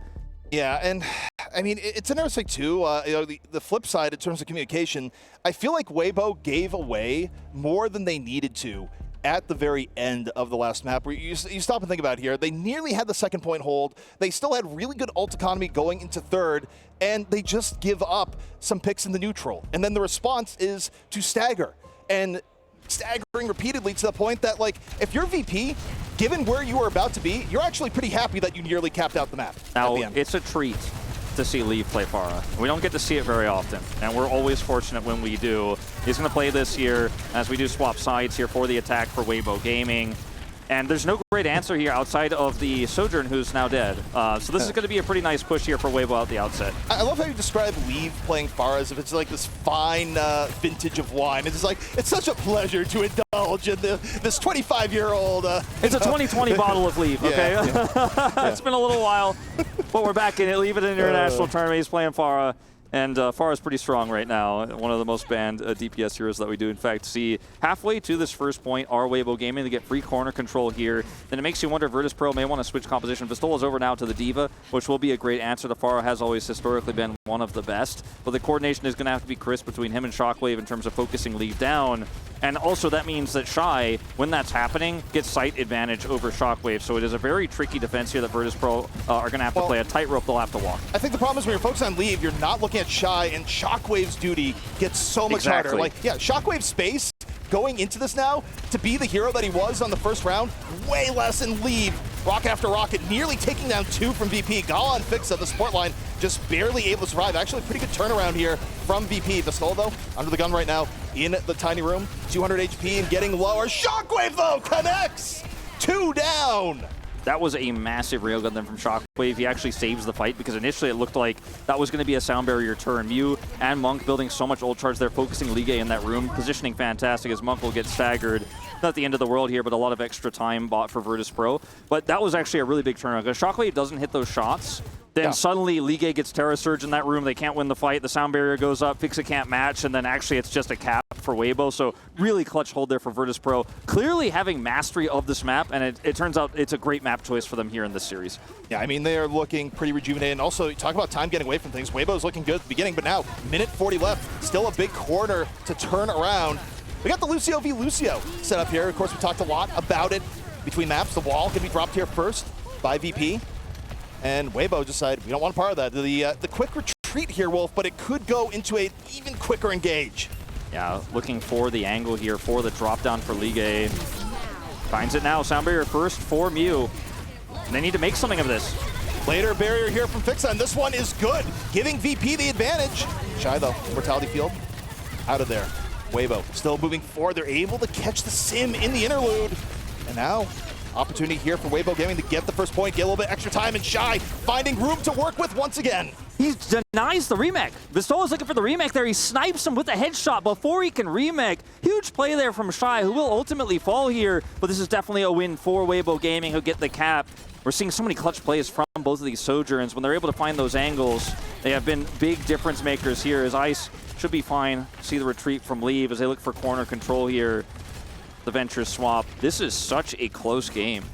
Yeah, and I mean, it's interesting too, the flip side in terms of communication, I feel like Weibo gave away more than they needed to at the very end of the last map. Where you stop and think about it here, they nearly had the second point hold, they still had really good ult economy going into third, and they just give up some picks in the neutral. And then the response is to stagger. And staggering repeatedly to the point that, like, if you're VP, given where you were about to be, you're actually pretty happy that you nearly capped out the map now, at the end. It's a treat to see Leave play Pharah. We don't get to see it very often, and we're always fortunate when we do. He's going to play this here as we do swap sides here for the attack for Weibo Gaming. And there's no great answer here outside of the Sojourn, who's now dead. So this is going to be a pretty nice push here for Weibo at the outset. I love how you describe Leave playing Pharah as if it's like this fine vintage of wine. It's like, it's such a pleasure to indulge in this 25-year-old. It's a 2020 bottle of Leave, okay? Yeah. It's been a little while, but we're back in it. Leave it in an international tournament. He's playing Pharah. And Pharah's pretty strong right now, one of the most banned DPS heroes that we do, in fact, see. Halfway to this first point are Weibo Gaming to get free corner control here. Then it makes you wonder if Virtus.pro may want to switch composition. Pistola's over now to the D.Va, which will be a great answer. The Pharah has always historically been one of the best, but the coordination is going to have to be crisp between him and Shockwave in terms of focusing Leave down. And also that means that Shy, when that's happening, gets sight advantage over Shockwave. So it is a very tricky defense here that Virtus.pro are going to have to play a tightrope they'll have to walk. I think the problem is when you're focused on Leave, you're not looking at Shy, and Shockwave's duty gets so much harder. Like, yeah, Shockwave's space going into this now to be the hero that he was on the first round, way less in Leave. Rocket after rocket, nearly taking down two from VP. Gala and Fixa, the support line, just barely able to survive. Actually, pretty good turnaround here from VP. Vistol, though, under the gun right now in the tiny room. 200 HP and getting lower. Shockwave, though, connects! 2 down! That was a massive railgun then from Shockwave. He actually saves the fight because initially it looked like that was going to be a sound barrier turn. Mew and Monk building so much ult charge there, focusing Ligue in that room. Positioning fantastic as Monk will get staggered. Not the end of the world here, but a lot of extra time bought for Virtus.pro. But that was actually a really big turnaround because Shockwave doesn't hit those shots. Then suddenly Ligue gets Terra Surge in that room. They can't win the fight. The sound barrier goes up. Fixa can't match. And then actually it's just a cap for Weibo. So really clutch hold there for Virtus.pro. Clearly having mastery of this map. And it turns out it's a great map choice for them here in this series. Yeah, I mean, they are looking pretty rejuvenated. And also, talk about time getting away from things. Weibo's looking good at the beginning, but now, minute 40 left. Still a big corner to turn around. We got the Lucio v. Lucio set up here. Of course, we talked a lot about it between maps. The wall can be dropped here first by VP. And Weibo decided we don't want part of that. The quick retreat here, Wolf, but it could go into an even quicker engage. Yeah, looking for the angle here for the drop down for Ligue. Finds it now. Sound barrier first for Mew. And they need to make something of this. Later barrier here from Fixa, and this one is good, giving VP the advantage. Shy though, Mortality Field out of there. Weibo still moving forward. They're able to catch the sim in the interlude. And now, opportunity here for Weibo Gaming to get the first point, get a little bit extra time, and Shy finding room to work with once again. He denies the remake. Vistola's looking for the remake there. He snipes him with a headshot before he can remake. Huge play there from Shy, who will ultimately fall here, but this is definitely a win for Weibo Gaming, who get the cap. We're seeing so many clutch plays from both of these Sojourns. When they're able to find those angles, they have been big difference makers here, as Ice should be fine. See the retreat from Leave as they look for corner control here. The Venture swap. This is such a close game.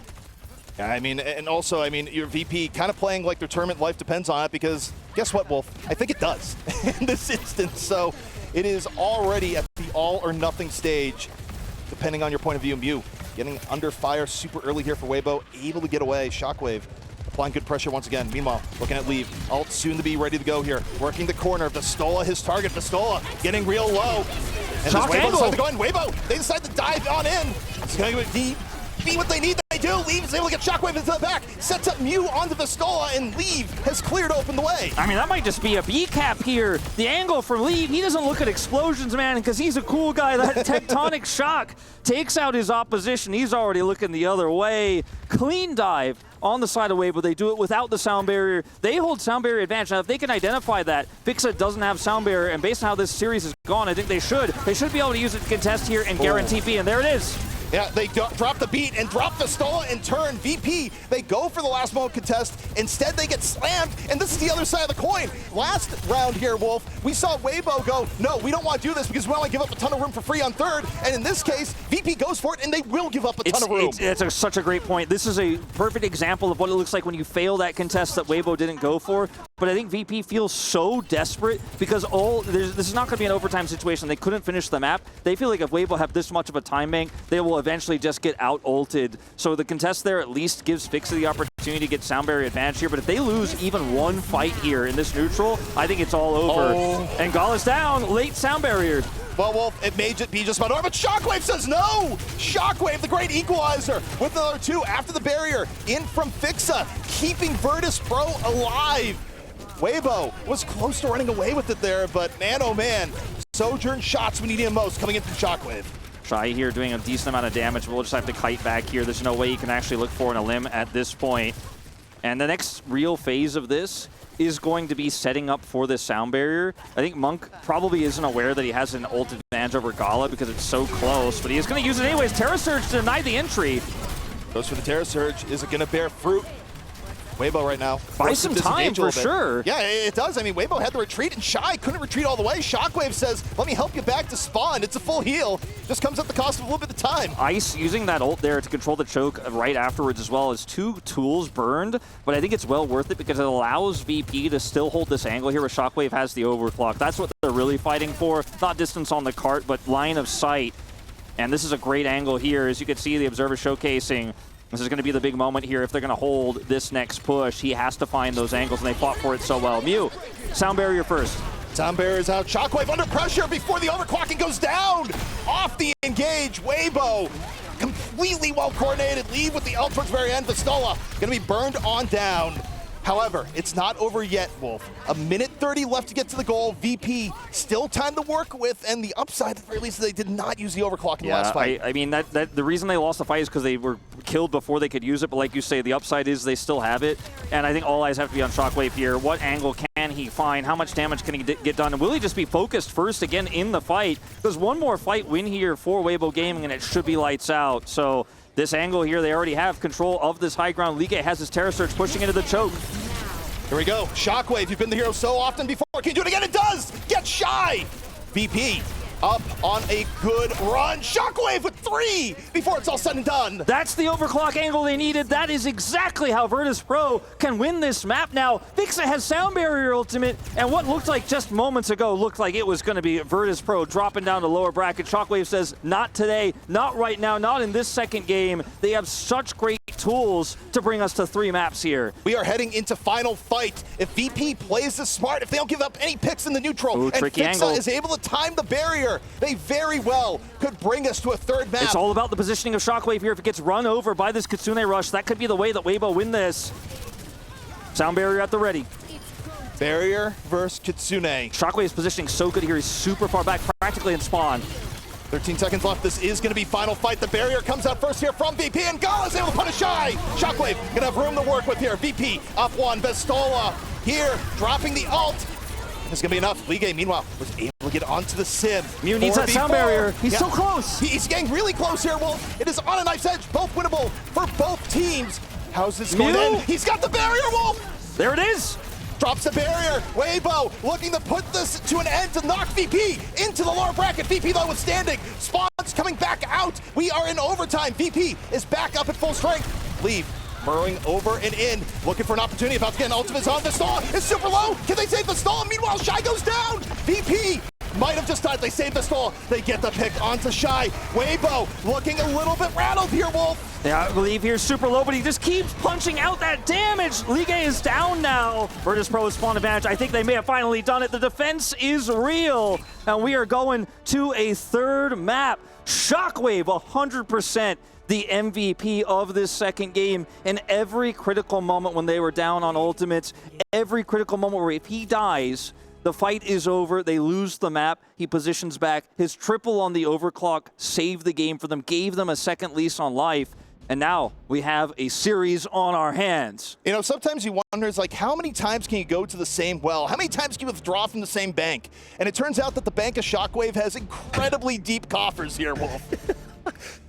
Yeah, I mean, and also, I mean, your VP kind of playing like their tournament life depends on it, because guess what, Wolf? I think it does in this instance. So it is already at the all or nothing stage, depending on your point of view. Mew getting under fire super early here for Weibo, able to get away. Shockwave applying good pressure once again. Meanwhile, looking at Leave. Ult soon to be ready to go here. Working the corner. Vistola, his target. Vistola getting real low. And Weibo decide to go in. Weibo, they decide to dive on in. It's going to be what they need. They do. Leave is able to get Shockwave into the back. Sets up Mew onto Vistola, and Leave has cleared open the way. I mean, that might just be a B cap here. The angle from Leave, he doesn't look at explosions, man, because he's a cool guy. That tectonic shock takes out his opposition. He's already looking the other way. Clean dive on the side of Weibo. They do it without the sound barrier. They hold sound barrier advantage. Now, if they can identify that Fixa doesn't have sound barrier, and based on how this series has gone, I think they should. They should be able to use it to contest here and guarantee B, and there it is. Yeah, they drop the beat and drop Vistola in turn. VP, they go for the last moment contest. Instead, they get slammed, and this is the other side of the coin. Last round here, Wolf, we saw Weibo go, no, we don't want to do this because we want to give up a ton of room for free on third. And in this case, VP goes for it, and they will give up a ton of room. It's such a great point. This is a perfect example of what it looks like when you fail that contest that Weibo didn't go for. But I think VP feels so desperate because this is not going to be an overtime situation. They couldn't finish the map. They feel like if Weibo have this much of a time bank, they will eventually just get out-ulted. So the contest there at least gives Fixa the opportunity to get sound barrier advantage here. But if they lose even one fight here in this neutral, I think it's all over. And Gala's down, late sound barrier. Well, Wolf, it may be just about over, but Shockwave says no! Shockwave, the great equalizer, with another two after the barrier, in from Fixa, keeping Virtus.pro alive. Weibo was close to running away with it there, but man, oh man, Sojourn shots we need him most coming in from Shockwave. Shy here doing a decent amount of damage, but we'll just have to kite back here. There's no way you can actually look for an elim at this point. And the next real phase of this is going to be setting up for this sound barrier. I think Monk probably isn't aware that he has an ult advantage over Gala because it's so close, but he is going to use it anyways. Terra Surge to deny the entry. Goes for the Terra Surge. Is it going to bear fruit? Weibo right now. Buy some time for sure. Yeah, it does. I mean, Weibo had the retreat, and Shy couldn't retreat all the way. Shockwave says, let me help you back to spawn. It's a full heal. Just comes at the cost of a little bit of time. Ice using that ult there to control the choke right afterwards as well as two tools burned, but I think it's well worth it because it allows VP to still hold this angle here where Shockwave has the overclock. That's what they're really fighting for. Not distance on the cart, but line of sight. And this is a great angle here. As you can see, the Observer showcasing. This is going to be the big moment here if they're going to hold this next push. He has to find those angles, and they fought for it so well. Mew, sound barrier first. Sound barrier's out. Shockwave under pressure before the overclocking goes down. Off the engage. Weibo completely well coordinated. Leave with the ult towards very end. Vistola going to be burned on down. However, it's not over yet, Wolf. A minute 30 left to get to the goal. VP still time to work with, and the upside, at the very least, they did not use the overclock in the last fight. I mean, the reason they lost the fight is because they were killed before they could use it, but like you say, the upside is they still have it, and I think all eyes have to be on Shockwave here. What angle can he find? How much damage can he get done? And will he just be focused first again in the fight? There's one more fight win here for Weibo Gaming, and it should be lights out. So this angle here, they already have control of this high ground. Lige has his Terra Surge pushing into the choke. Here we go. Shockwave, you've been the hero so often before. Can you do it again? It does! Get Shy! VP up on a good run. Shockwave with 3 before it's all said and done. That's the overclock angle they needed. That is exactly how Virtus.pro can win this map now. Fixa has sound barrier ultimate, and what looked like just moments ago looked like it was going to be Virtus.pro dropping down to lower bracket. Shockwave says, not today, not right now, not in this second game. They have such great tools to bring us to 3 maps here. We are heading into final fight. If VP plays this smart, if they don't give up any picks in the neutral, and Fixa angle is able to time the barrier, they very well could bring us to a 3rd map. It's all about the positioning of Shockwave here. If it gets run over by this Kitsune rush, that could be the way that Weibo win this. Sound barrier at the ready. Barrier versus Kitsune. Shockwave's positioning so good here. He's super far back, practically in spawn. 13 seconds left. This is going to be final fight. The barrier comes out first here from VP, and Gala is able to punish Shy. Shockwave going to have room to work with here. VP up 1. Vistola here, dropping the ult. It's gonna be enough. Ligue, meanwhile, was able to get onto the sim. Mew needs that sound barrier. He's so close. He's getting really close here, Wolf. It is on a knife's edge, both winnable for both teams. How's this going to end? He's got the barrier, Wolf! There it is. Drops the barrier. Weibo looking to put this to an end to knock VP into the lower bracket. VP though withstanding. Spawns coming back out. We are in overtime. VP is back up at full strength. Leave. Burrowing over and in, looking for an opportunity. About to get an ultimate on the stall. It's super low. Can they save the stall? Meanwhile, Shy goes down. VP might have just died. They save the stall. They get the pick onto Shy. Weibo looking a little bit rattled here, Wolf. Yeah, I believe he's super low, but he just keeps punching out that damage. Ligue is down now. Virtus.pro with spawn advantage. I think they may have finally done it. The defense is real. And we are going to a third map. Shockwave, 100%. The MVP of this second game. In every critical moment when they were down on ultimates, every critical moment where if he dies, the fight is over, they lose the map, he positions back. His triple on the overclock saved the game for them, gave them a second lease on life, and now we have a series on our hands. You know, sometimes you wonder, it's like, how many times can you go to the same well? How many times can you withdraw from the same bank? And it turns out that the bank of Shockwave has incredibly deep coffers here, Wolf.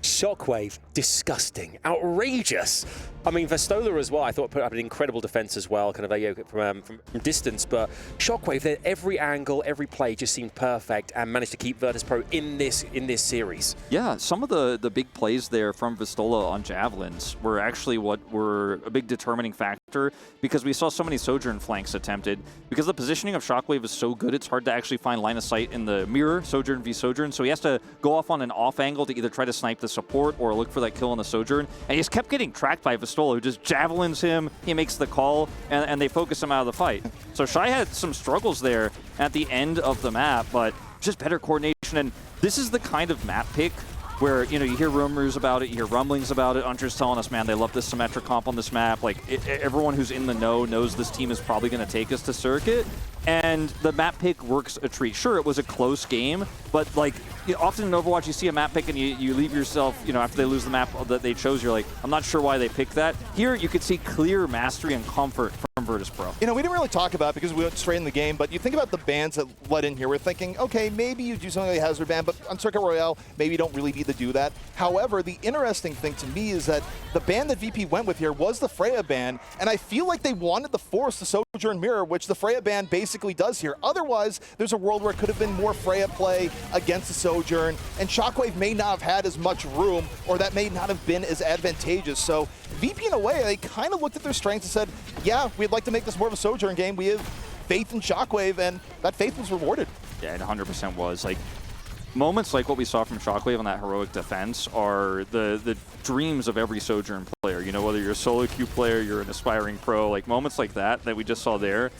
Shockwave, disgusting, outrageous. I mean, Vestola as well, I thought put up an incredible defense as well, kind of from distance, but Shockwave, at every angle, every play just seemed perfect and managed to keep Virtus.pro in this series. Yeah, some of the big plays there from Vestola on Javelins were actually what were a big determining factor, because we saw so many Sojourn flanks attempted. Because the positioning of Shockwave is so good, it's hard to actually find line of sight in the mirror, Sojourn v Sojourn, so he has to go off on an off angle to either try to snipe the support or look for that kill on the Sojourn, and he just kept getting tracked by Vestola, who just javelins him, he makes the call, and they focus him out of the fight. So Shy had some struggles there at the end of the map, but just better coordination, and this is the kind of map pick where, you know, you hear rumors about it, you hear rumblings about it. Hunter's telling us, man, they love this symmetric comp on this map. Like, everyone who's in the know knows this team is probably going to take us to circuit. And the map pick works a treat. Sure, it was a close game, but, like, often in Overwatch, you see a map pick and you leave yourself, you know, after they lose the map that they chose, you're like, I'm not sure why they picked that. Here, you could see clear mastery and comfort from Virtus.pro. You know, we didn't really talk about it because we went straight in the game, but you think about the bans that led in here. We're thinking, okay, maybe you do something like a hazard ban, but on Circuit Royale, maybe you don't really need to do that. However, the interesting thing to me is that the ban that VP went with here was the Freya ban, and I feel like they wanted to force the Sojourn mirror, which the Freya ban basically does here. Otherwise, there's a world where it could have been more Freya play against the Sojourn, and Shockwave may not have had as much room, or that may not have been as advantageous. So VP, in a way, they kind of looked at their strengths and said, yeah, we'd like to make this more of a Sojourn game. We have faith in Shockwave, and that faith was rewarded. Yeah, it 100% was. Like, moments like what we saw from Shockwave on that heroic defense are the dreams of every Sojourn player. You know, whether you're a solo queue player, you're an aspiring pro, like moments like that we just saw there,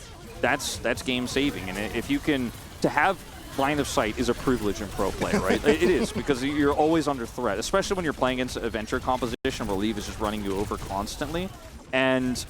that's game saving. And if you can, to have line of sight is a privilege in pro play, right? It is, because you're always under threat, especially when you're playing against a venture composition where Leave is just running you over constantly. And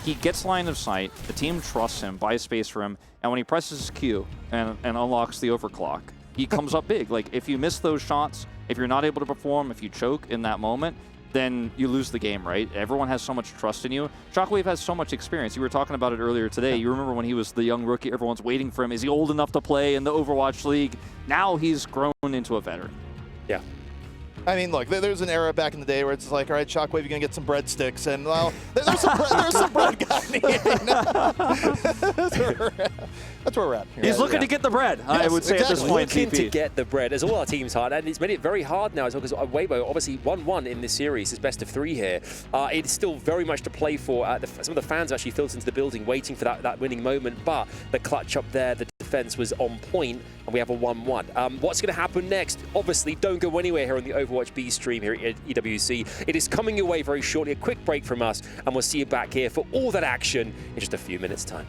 he gets line of sight, the team trusts him, buys space for him, and when he presses his Q and unlocks the overclock, he comes up big. Like, if you miss those shots, if you're not able to perform, if you choke in that moment, then you lose the game, right? Everyone has so much trust in you. Shockwave has so much experience. You were talking about it earlier today. You remember when he was the young rookie, everyone's waiting for him. Is he old enough to play in the Overwatch League? Now he's grown into a veteran. Yeah. I mean, look, there's an era back in the day where it's like, all right, Shockwave, you're going to get some breadsticks. And, well, there's some bread guy. That's where we're at. He's looking to get the bread, yes, I would say, exactly. At this point. Looking to get the bread, as all our teams hard, and it's made it very hard now as well, because Weibo obviously 1-1 in this series, is best of 3 here. It's still very much to play for. Some of the fans actually filtered into the building waiting for that winning moment, but the clutch up there, the defense was on point, and we have a 1-1. What's going to happen next? Obviously, don't go anywhere here on the Overwatch B stream here at EWC. It is coming your way very shortly. A quick break from us, and we'll see you back here for all that action in just a few minutes' time.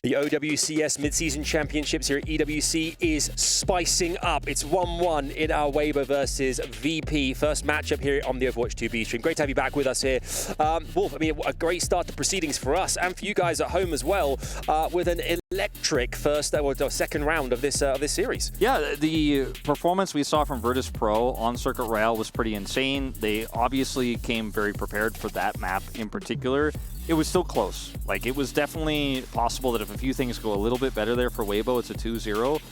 The OWCS Mid-Season Championships here at EWC is spicing up. It's 1-1 in our Weibo versus VP. First matchup here on the Overwatch 2B stream. Great to have you back with us here. Wolf, I mean, a great start to proceedings for us and for you guys at home as well, with an electric first or second round of this series. Yeah, the performance we saw from Virtus.pro on Circuit Royale was pretty insane. They obviously came very prepared for that map in particular. It was still close. Like, it was definitely possible that if a few things go a little bit better there for Weibo, it's a 2-0.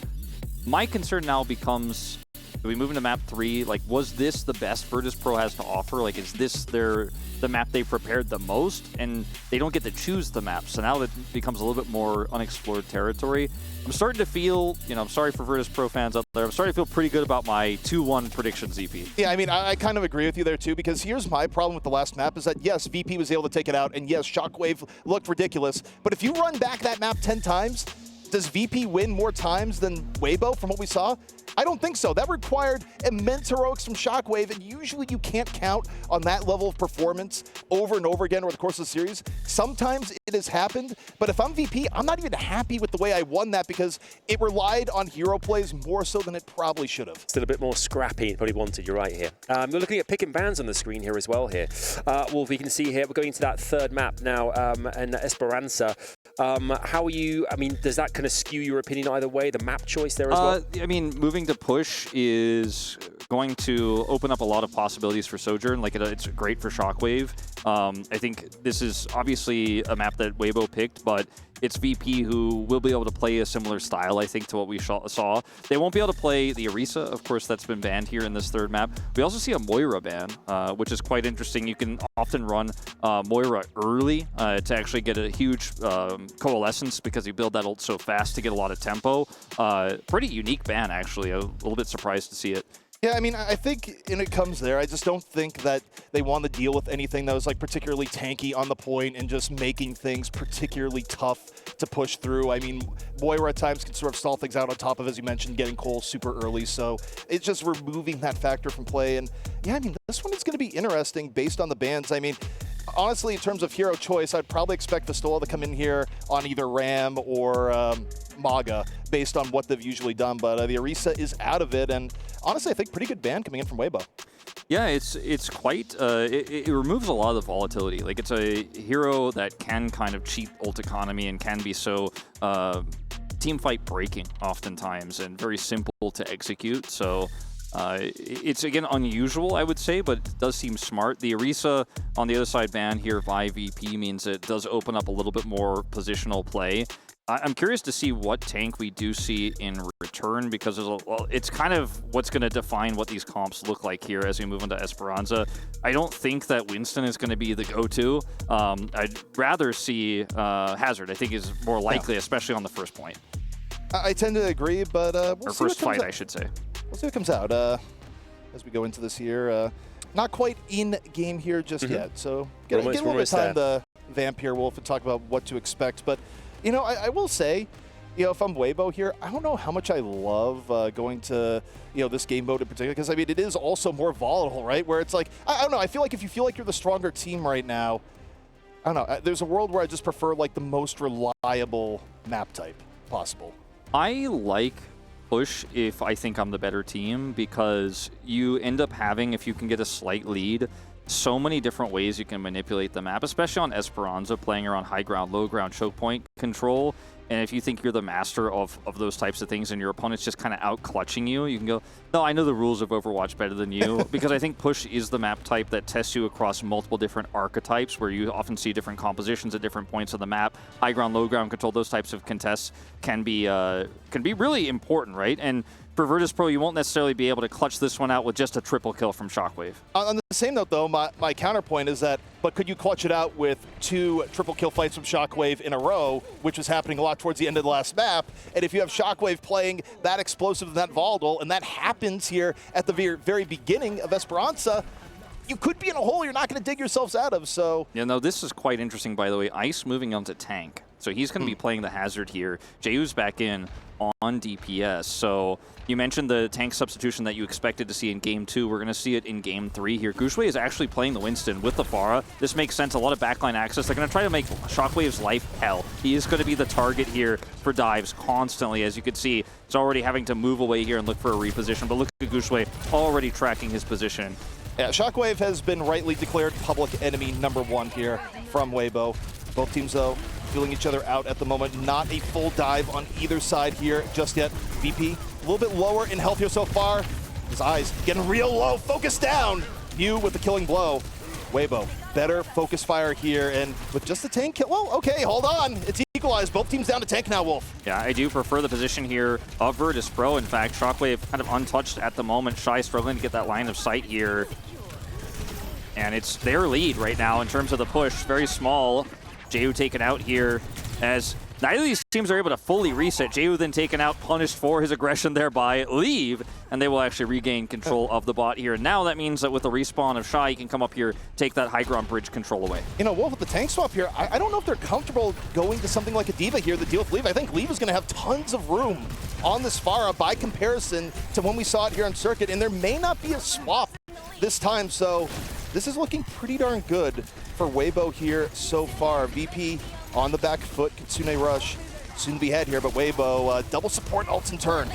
My concern now becomes, do we move into map 3? Like, was this the best Virtus.pro has to offer? Like, is this the map they prepared the most? And they don't get to choose the map, so now it becomes a little bit more unexplored territory. I'm starting to feel, I'm sorry for Virtus.pro fans out there, I'm starting to feel pretty good about my 2-1 predictions, VP. Yeah, I mean, I kind of agree with you there too, because here's my problem with the last map is that, yes, VP was able to take it out, and yes, Shockwave looked ridiculous, but if you run back that map 10 times, does VP win more times than Weibo from what we saw? I don't think so. That required immense heroics from Shockwave, and usually you can't count on that level of performance over and over again over the course of the series. Sometimes it has happened, but if I'm VP, I'm not even happy with the way I won that because it relied on hero plays more so than it probably should have. Still a bit more scrappy than probably wanted, you're right here. We're looking at pick and bans on the screen here as well here. Wolf, you can see here, we're going to that third map now, and Esperança. How are you, I mean, does that kind of skew your opinion either way, the map choice there as well? I mean, moving to push is going to open up a lot of possibilities for Sojourn. Like, it's great for Shockwave. I think this is obviously a map that Weibo picked, but it's VP who will be able to play a similar style, I think, to what we saw. They won't be able to play the Orisa, of course, that's been banned here in this third map. We also see a Moira ban, which is quite interesting. You can often run Moira early to actually get a huge coalescence because you build that ult so fast to get a lot of tempo. Pretty unique ban, actually. A little bit surprised to see it. Yeah, I mean, I think when it comes there, I just don't think that they want to deal with anything that was like particularly tanky on the point and just making things particularly tough to push through. I mean, Moira at times can sort of stall things out on top of, as you mentioned, getting Cole super early. So it's just removing that factor from play. And yeah, I mean, this one is going to be interesting based on the bans. I mean, honestly, in terms of hero choice, I'd probably expect Vistola to come in here on either Ram or Maga based on what they've usually done. But the Orisa is out of it. And honestly, I think pretty good ban coming in from Weibo. Yeah, it's quite, it removes a lot of the volatility. Like, it's a hero that can kind of cheat ult economy and can be so team fight breaking oftentimes and very simple to execute. So it's, again, unusual, I would say, but it does seem smart. The Orisa on the other side ban here via VP means it does open up a little bit more positional play. I'm curious to see what tank we do see in return, because it's kind of what's going to define what these comps look like here as we move into Esperança. I don't think that Winston is going to be the go-to. I'd rather see Hazard, I think, is more likely, especially on the first point. I tend to agree, but we'll or see first fight, out. I should say. We'll see what comes out as we go into this here. Not quite in game here just yet, so get a little bit of time to vamp here, Wolf, and talk about what to expect. But you know, I will say, if I'm Weibo here, I don't know how much I love going to, this game mode in particular, because, I mean, it is also more volatile, right? Where it's like, I don't know, I feel like if you feel like you're the stronger team right now, I don't know, there's a world where I just prefer, like, the most reliable map type possible. I like push if I think I'm the better team, because you end up having, if you can get a slight lead, so many different ways you can manipulate the map, especially on Esperança, playing around high ground, low ground, choke point control. And if you think you're the master of those types of things and your opponent's just kind of out clutching you, you can go, no, I know the rules of Overwatch better than you. Because I think push is the map type that tests you across multiple different archetypes, where you often see different compositions at different points of the map. High ground, low ground control, those types of contests can be really important, right? And for Virtus.pro, you won't necessarily be able to clutch this one out with just a triple kill from Shockwave. On the same note, though, my counterpoint is that, but could you clutch it out with 2 triple kill fights from Shockwave in a row, which was happening a lot towards the end of the last map? And if you have Shockwave playing that explosive and that volatile, and that happens here at the very beginning of Esperança, you could be in a hole you're not going to dig yourselves out of, so... Yeah, no, this is quite interesting, by the way. Ice moving on to tank. So he's going to be playing the Hazard here. Jeyu's back in on DPS. So you mentioned the tank substitution that you expected to see in Game 2. We're going to see it in Game 3 here. GuXue is actually playing the Winston with the Pharah. This makes sense. A lot of backline access. They're going to try to make Shockwave's life hell. He is going to be the target here for dives constantly. As you can see, he's already having to move away here and look for a reposition. But look at GuXue already tracking his position. Yeah, Shockwave has been rightly declared public enemy #1 here from Weibo. Both teams, though, feeling each other out at the moment. Not a full dive on either side here just yet. VP, a little bit lower in health here so far. His eyes getting real low, focus down. Mew with the killing blow. Weibo, better focus fire here, and with just the tank kill, well, okay, hold on. It's equalized. Both teams down to tank now, Wolf. Yeah, I do prefer the position here of Virtus.pro. In fact, Shockwave kind of untouched at the moment. Shy struggling to get that line of sight here. And it's their lead right now in terms of the push. Very small. Jeyu taken out here as neither of these teams are able to fully reset. Jeyu then taken out, punished for his aggression there by Leave, and they will actually regain control of the bot here. Now that means that with the respawn of Shy, he can come up here, take that high ground bridge control away. You know, Wolf, with the tank swap here, I don't know if they're comfortable going to something like a D.Va here to deal with Leave. I think Leave is going to have tons of room on this Pharah by comparison to when we saw it here on Circuit, and there may not be a swap this time, so this is looking pretty darn good for Weibo here so far. VP on the back foot, Kitsune Rush soon to be had here, but Weibo double support ults in turn.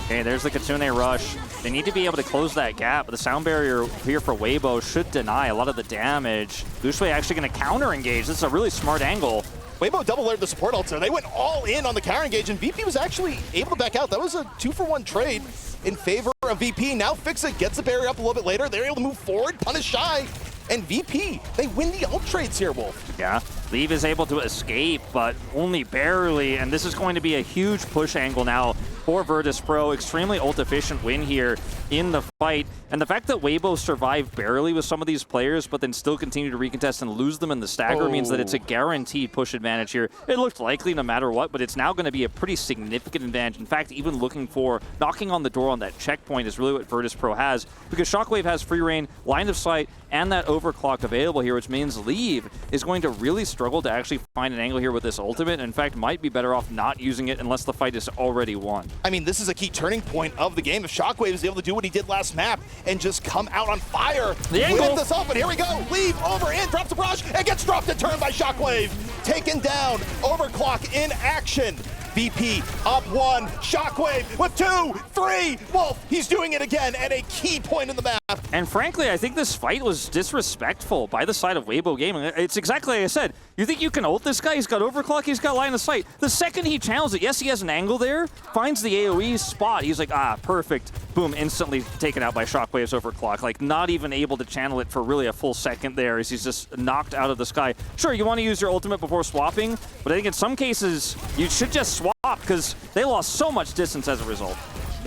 Okay, there's the Kitsune Rush. They need to be able to close that gap, but the sound barrier here for Weibo should deny a lot of the damage. GuXue actually going to counter engage. This is a really smart angle. Weibo double layered the support ult, so they went all in on the counter engage, and VP was actually able to back out. That was a 2-for-1 trade in favor of VP. Now Fixa gets the barrier up a little bit later. They're able to move forward, punish Shy, and VP, they win the ult trades here, Wolf. Yeah, Leave is able to escape, but only barely, and this is going to be a huge push angle now for Virtus.pro. Extremely ult-efficient win here in the fight, and the fact that Weibo survived barely with some of these players, but then still continue to recontest and lose them in the stagger means that it's a guaranteed push advantage here. It looked likely no matter what, but it's now going to be a pretty significant advantage. In fact, even looking for knocking on the door on that checkpoint is really what Virtus.pro has, because Shockwave has free reign, line of sight, and that overclock available here, which means Leave is going to really struggle to actually find an angle here with this ultimate, and in fact might be better off not using it unless the fight is already won. I mean, this is a key turning point of the game. If Shockwave is able to do what he did last map and just come out on fire, lift this up, and here we go. Leave over in, drops the barrage, and gets dropped in turn by Shockwave. Taken down, overclock in action. VP up 1, Shockwave with 2, 3, Wolf, he's doing it again at a key point in the map. And frankly, I think this fight was disrespectful by the side of Weibo Gaming. It's exactly like I said. You think you can ult this guy? He's got overclock, he's got line of sight. The second he channels it, yes, he has an angle there, finds the AoE spot. He's like, ah, perfect. Boom, instantly taken out by Shockwave's overclock. Like, not even able to channel it for really a full second there as he's just knocked out of the sky. Sure, you want to use your ultimate before swapping, but I think in some cases, you should just swap because they lost so much distance as a result.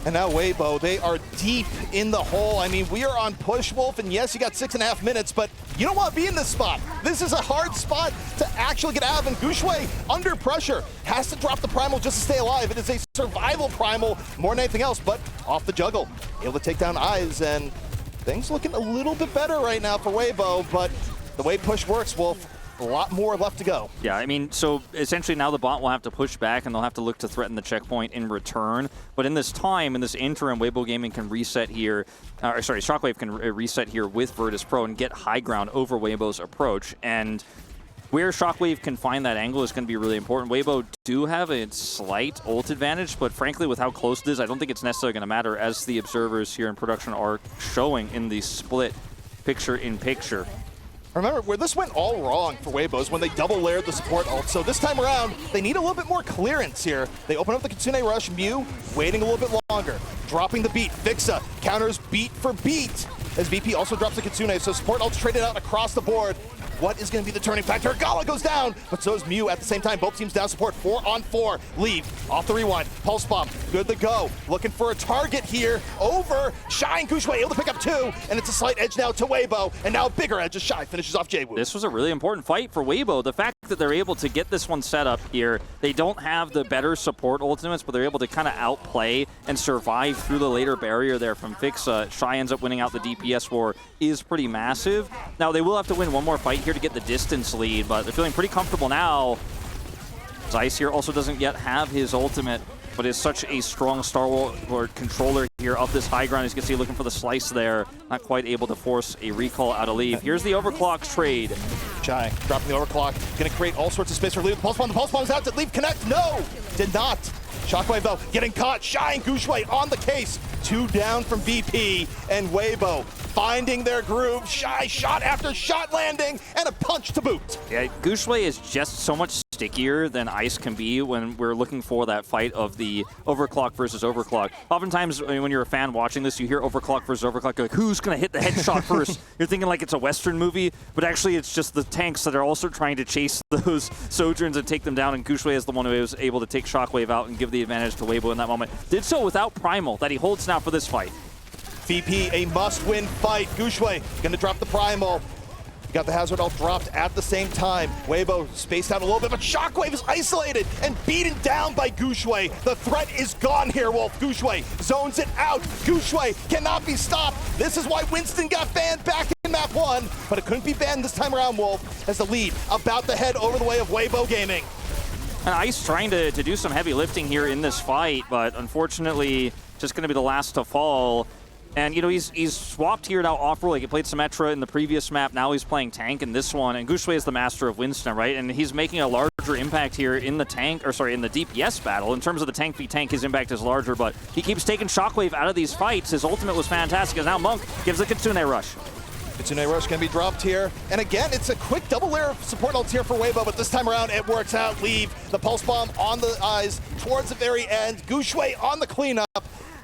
And now Weibo, they are deep in the hole. I mean, we are on push, Wolf, and yes, you got 6.5 minutes, but you don't want to be in this spot. This is a hard spot to actually get out of, and GuXue, under pressure, has to drop the primal just to stay alive. It is a survival primal more than anything else, but off the juggle, able to take down Eyes, and things looking a little bit better right now for Weibo, but the way push works, Wolf, a lot more left to go. Yeah, I mean, so essentially now the bot will have to push back and they'll have to look to threaten the checkpoint in return. But in this time, in this interim, Weibo Gaming can reset here, Shockwave can reset here with Virtus.pro and get high ground over Weibo's approach. And where Shockwave can find that angle is going to be really important. Weibo do have a slight ult advantage, but frankly, with how close it is, I don't think it's necessarily going to matter, as the observers here in production are showing in the split picture-in-picture. Remember, where this went all wrong for Weibo is when they double layered the support ult. So this time around, they need a little bit more clearance here. They open up the Kitsune Rush, Mew waiting a little bit longer, dropping the beat. Fixa counters beat for beat as VP also drops the Kitsune. So support ult's traded out across the board. What is going to be the turning factor? Gala goes down, but so is Mew at the same time. Both teams down support, 4-on-4. Leave, off the rewind, pulse bomb, good to go. Looking for a target here, over. Shy and Gushue able to pick up 2, and it's a slight edge now to Weibo, and now a bigger edge as Shy finishes off Jwoo. This was a really important fight for Weibo. The fact that they're able to get this one set up here, they don't have the better support ultimates, but they're able to kind of outplay and survive through the later barrier there from Fixa. Shy ends up winning out the DPS war, is pretty massive. Now, they will have to win one more fight here to get the distance lead, but they're feeling pretty comfortable now. Zeiss here also doesn't yet have his ultimate, but is such a strong Star Wars controller here of this high ground. As you can see, looking for the slice there. Not quite able to force a recall out of Leave. Here's the overclock trade. Shy dropping the overclock, gonna create all sorts of space for Leave. The pulse bomb is out. Did Leave connect? No, did not. Shockwave though, getting caught. Shy and Gushue on the case. 2 down from VP, and Weibo finding their groove. Shy shot after shot landing, and a punch to boot. Yeah, Gushue is just so much stickier than Ice can be when we're looking for that fight of the overclock versus overclock. Oftentimes, when you're a fan watching this, you hear overclock versus overclock, you're like, who's going to hit the headshot first? You're thinking like it's a Western movie, but actually it's just the tanks that are also trying to chase those Sojourns and take them down, and Gushue is the one who was able to take Shockwave out and give the advantage to Weibo in that moment. Did so without Primal, that he holds now for this fight. VP, a must-win fight. Gushue gonna drop the Primal. Got the Hazard ult dropped at the same time. Weibo spaced out a little bit, but Shockwave is isolated and beaten down by Gushue. The threat is gone here, Wolf. Gushue zones it out. Gushue cannot be stopped. This is why Winston got banned back in map 1, but it couldn't be banned this time around, Wolf, as the lead about to head over the way of Weibo Gaming. And Ice trying to do some heavy lifting here in this fight, but unfortunately just going to be the last to fall. And, you know, he's swapped here now off-role. Like, he played Symmetra in the previous map. Now he's playing tank in this one. And Gushue is the master of Winston, right? And he's making a larger impact here in the tank, or sorry, in the DPS battle. In terms of the tank v tank, his impact is larger, but he keeps taking Shockwave out of these fights. His ultimate was fantastic, as now Monk gives the Kitsune rush. Kitsune rush can be dropped here. And again, it's a quick double layer of support ults here for Weibo, but this time around it works out. Leave the pulse bomb on the eyes towards the very end. Gushue on the cleanup.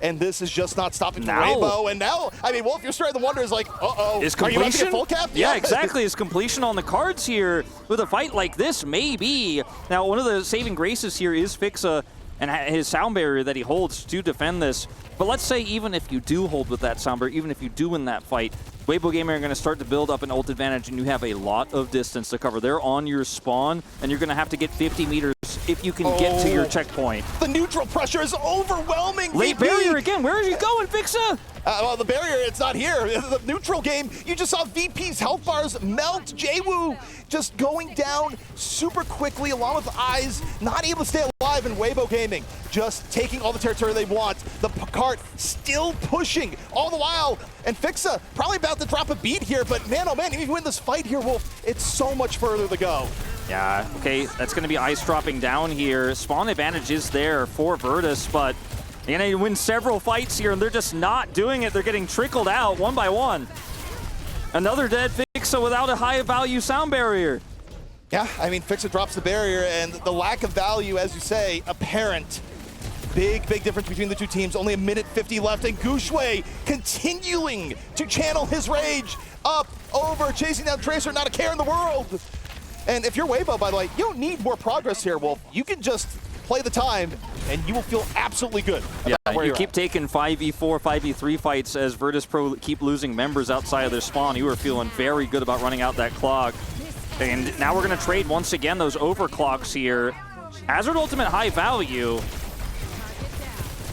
And this is just not stopping for Weibo. And now, I mean, Wolf, you're starting to wonder, is like, uh-oh, are you about to get full cap? Yeah, exactly. Is completion on the cards here with a fight like this? Maybe. Now, one of the saving graces here is Fixa and his sound barrier that he holds to defend this. But let's say even if you do hold with that sound barrier, even if you do win that fight, Weibo Gaming are going to start to build up an ult advantage, and you have a lot of distance to cover. They're on your spawn, and you're going to have to get 50 meters if you can get to your checkpoint. The neutral pressure is overwhelming. Late barrier again. Where are you going, Fixa? Well, the barrier, it's not here. The neutral game, you just saw VP's health bars melt. Jwoo just going down super quickly, along with Eyes, not able to stay alive, in Weibo Gaming just taking all the territory they want. The cart still pushing all the while, and Fixa probably about to drop a beat here, but man, oh man, if you win this fight here, Wolf, it's so much further to go. Yeah, okay, that's going to be Ice dropping down here. Spawn advantage is there for Virtus, but you're going to win several fights here, and they're just not doing it. They're getting trickled out one by one. Another dead Fixa without a high-value sound barrier. Yeah, I mean, Fixa drops the barrier, and the lack of value, as you say, apparent. Big difference between the two teams. Only 1:50 left, and Gushue continuing to channel his rage up, over, chasing down Tracer, not a care in the world. And if you're Weibo, by the way, you don't need more progress here, Wolf. You can just play the time, and you will feel absolutely good. Yeah, you keep taking 5v4, 5v3 fights as Virtus.pro keep losing members outside of their spawn. You are feeling very good about running out that clock. And now we're going to trade once again those overclocks here. Hazard ultimate high value.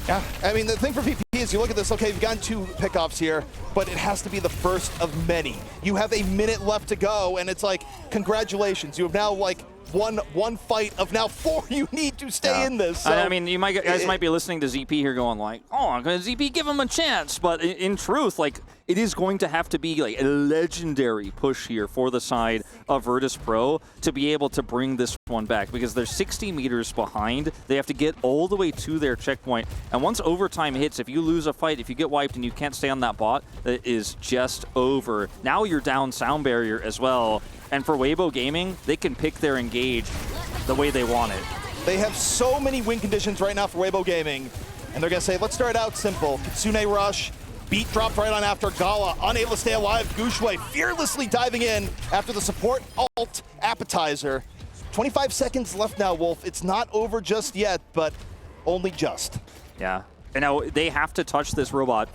Yeah, I mean, the thing for VP is you look at this, okay, you've gotten 2 pickoffs here, but it has to be the first of many. You have a minute left to go, and it's like, congratulations, you have now, like, won one fight of now 4 you need to stay in this. So I mean, you guys might be listening to ZP here going like, oh, ZP, give him a chance. But in truth, like, it is going to have to be like a legendary push here for the side of Virtus.pro to be able to bring this one back, because they're 60 meters behind. They have to get all the way to their checkpoint. And once overtime hits, if you lose a fight, if you get wiped and you can't stay on that bot, that is just over. Now you're down sound barrier as well. And for Weibo Gaming, they can pick their engage the way they want it. They have so many win conditions right now for Weibo Gaming, and they're going to say, let's start out simple. Kitsune rush, Beat dropped right on after Gala, unable to stay alive. Gushue fearlessly diving in after the support ult appetizer. 25 seconds left now, Wolf. It's not over just yet, but only just. Yeah, and now they have to touch this robot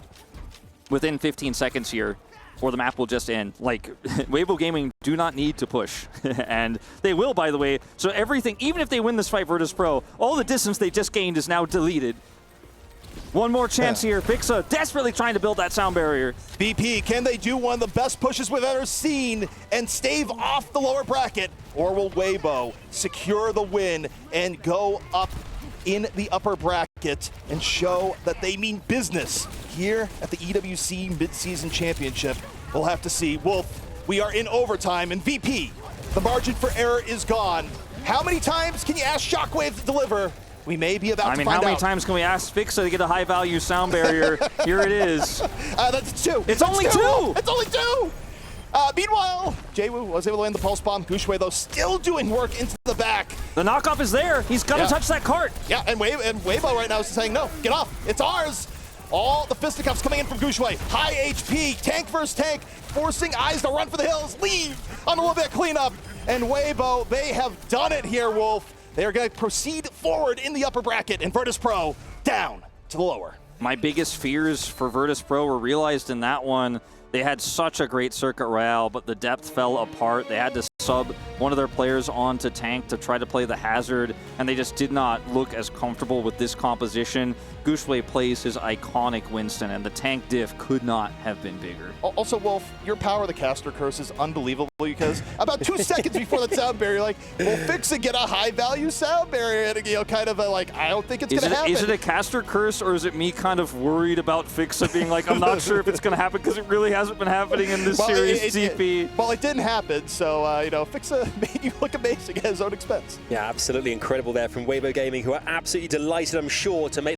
within 15 seconds here, or the map will just end. Like, Weibo Gaming do not need to push, and they will, by the way. So everything, even if they win this fight, Virtus.pro, all the distance they just gained is now deleted. One more chance here. Fixa desperately trying to build that sound barrier. BP, can they do one of the best pushes we've ever seen and stave off the lower bracket? Or will Weibo secure the win and go up in the upper bracket and show that they mean business here at the EWC Midseason Championship? We'll have to see. Wolf, we are in overtime, and VP, the margin for error is gone. How many times can you ask Shockwave to deliver? We may be about to find out. How many times can we ask Fixa to get a high-value sound barrier? Here it is. That's two. It's only two! It's only two! Meanwhile, Jwoo was able to land the pulse bomb. Gushue, though, still doing work into the back. The knockoff is there. He's got to touch that cart. Yeah, and Weibo right now is saying, no, get off. It's ours. All the fisticuffs coming in from Gushue. High HP, tank versus tank, forcing Eyes to run for the hills, leave on a little bit of cleanup. And Weibo, they have done it here, Wolf. They are going to proceed forward in the upper bracket, and Virtus.pro down to the lower. My biggest fears for Virtus.pro were realized in that one. They had such a great circuit Royale, but the depth fell apart. They had to sub one of their players onto tank to try to play the hazard, and they just did not look as comfortable with this composition. Gushue plays his iconic Winston, and the tank diff could not have been bigger. Also, Wolf, your power of the caster curse is unbelievable because about 2 seconds before that sound barrier, like, we'll fix it, get a high-value sound barrier, and, you know, kind of like, I don't think it's going to happen. Is it a caster curse, or is it me kind of worried about Fixa being like, I'm not sure if it's going to happen because it really hasn't been happening in this series, TP? Well, it didn't happen, so, you know, Fixa made you look amazing at his own expense. Yeah, absolutely incredible there from Weibo Gaming, who are absolutely delighted, I'm sure, to make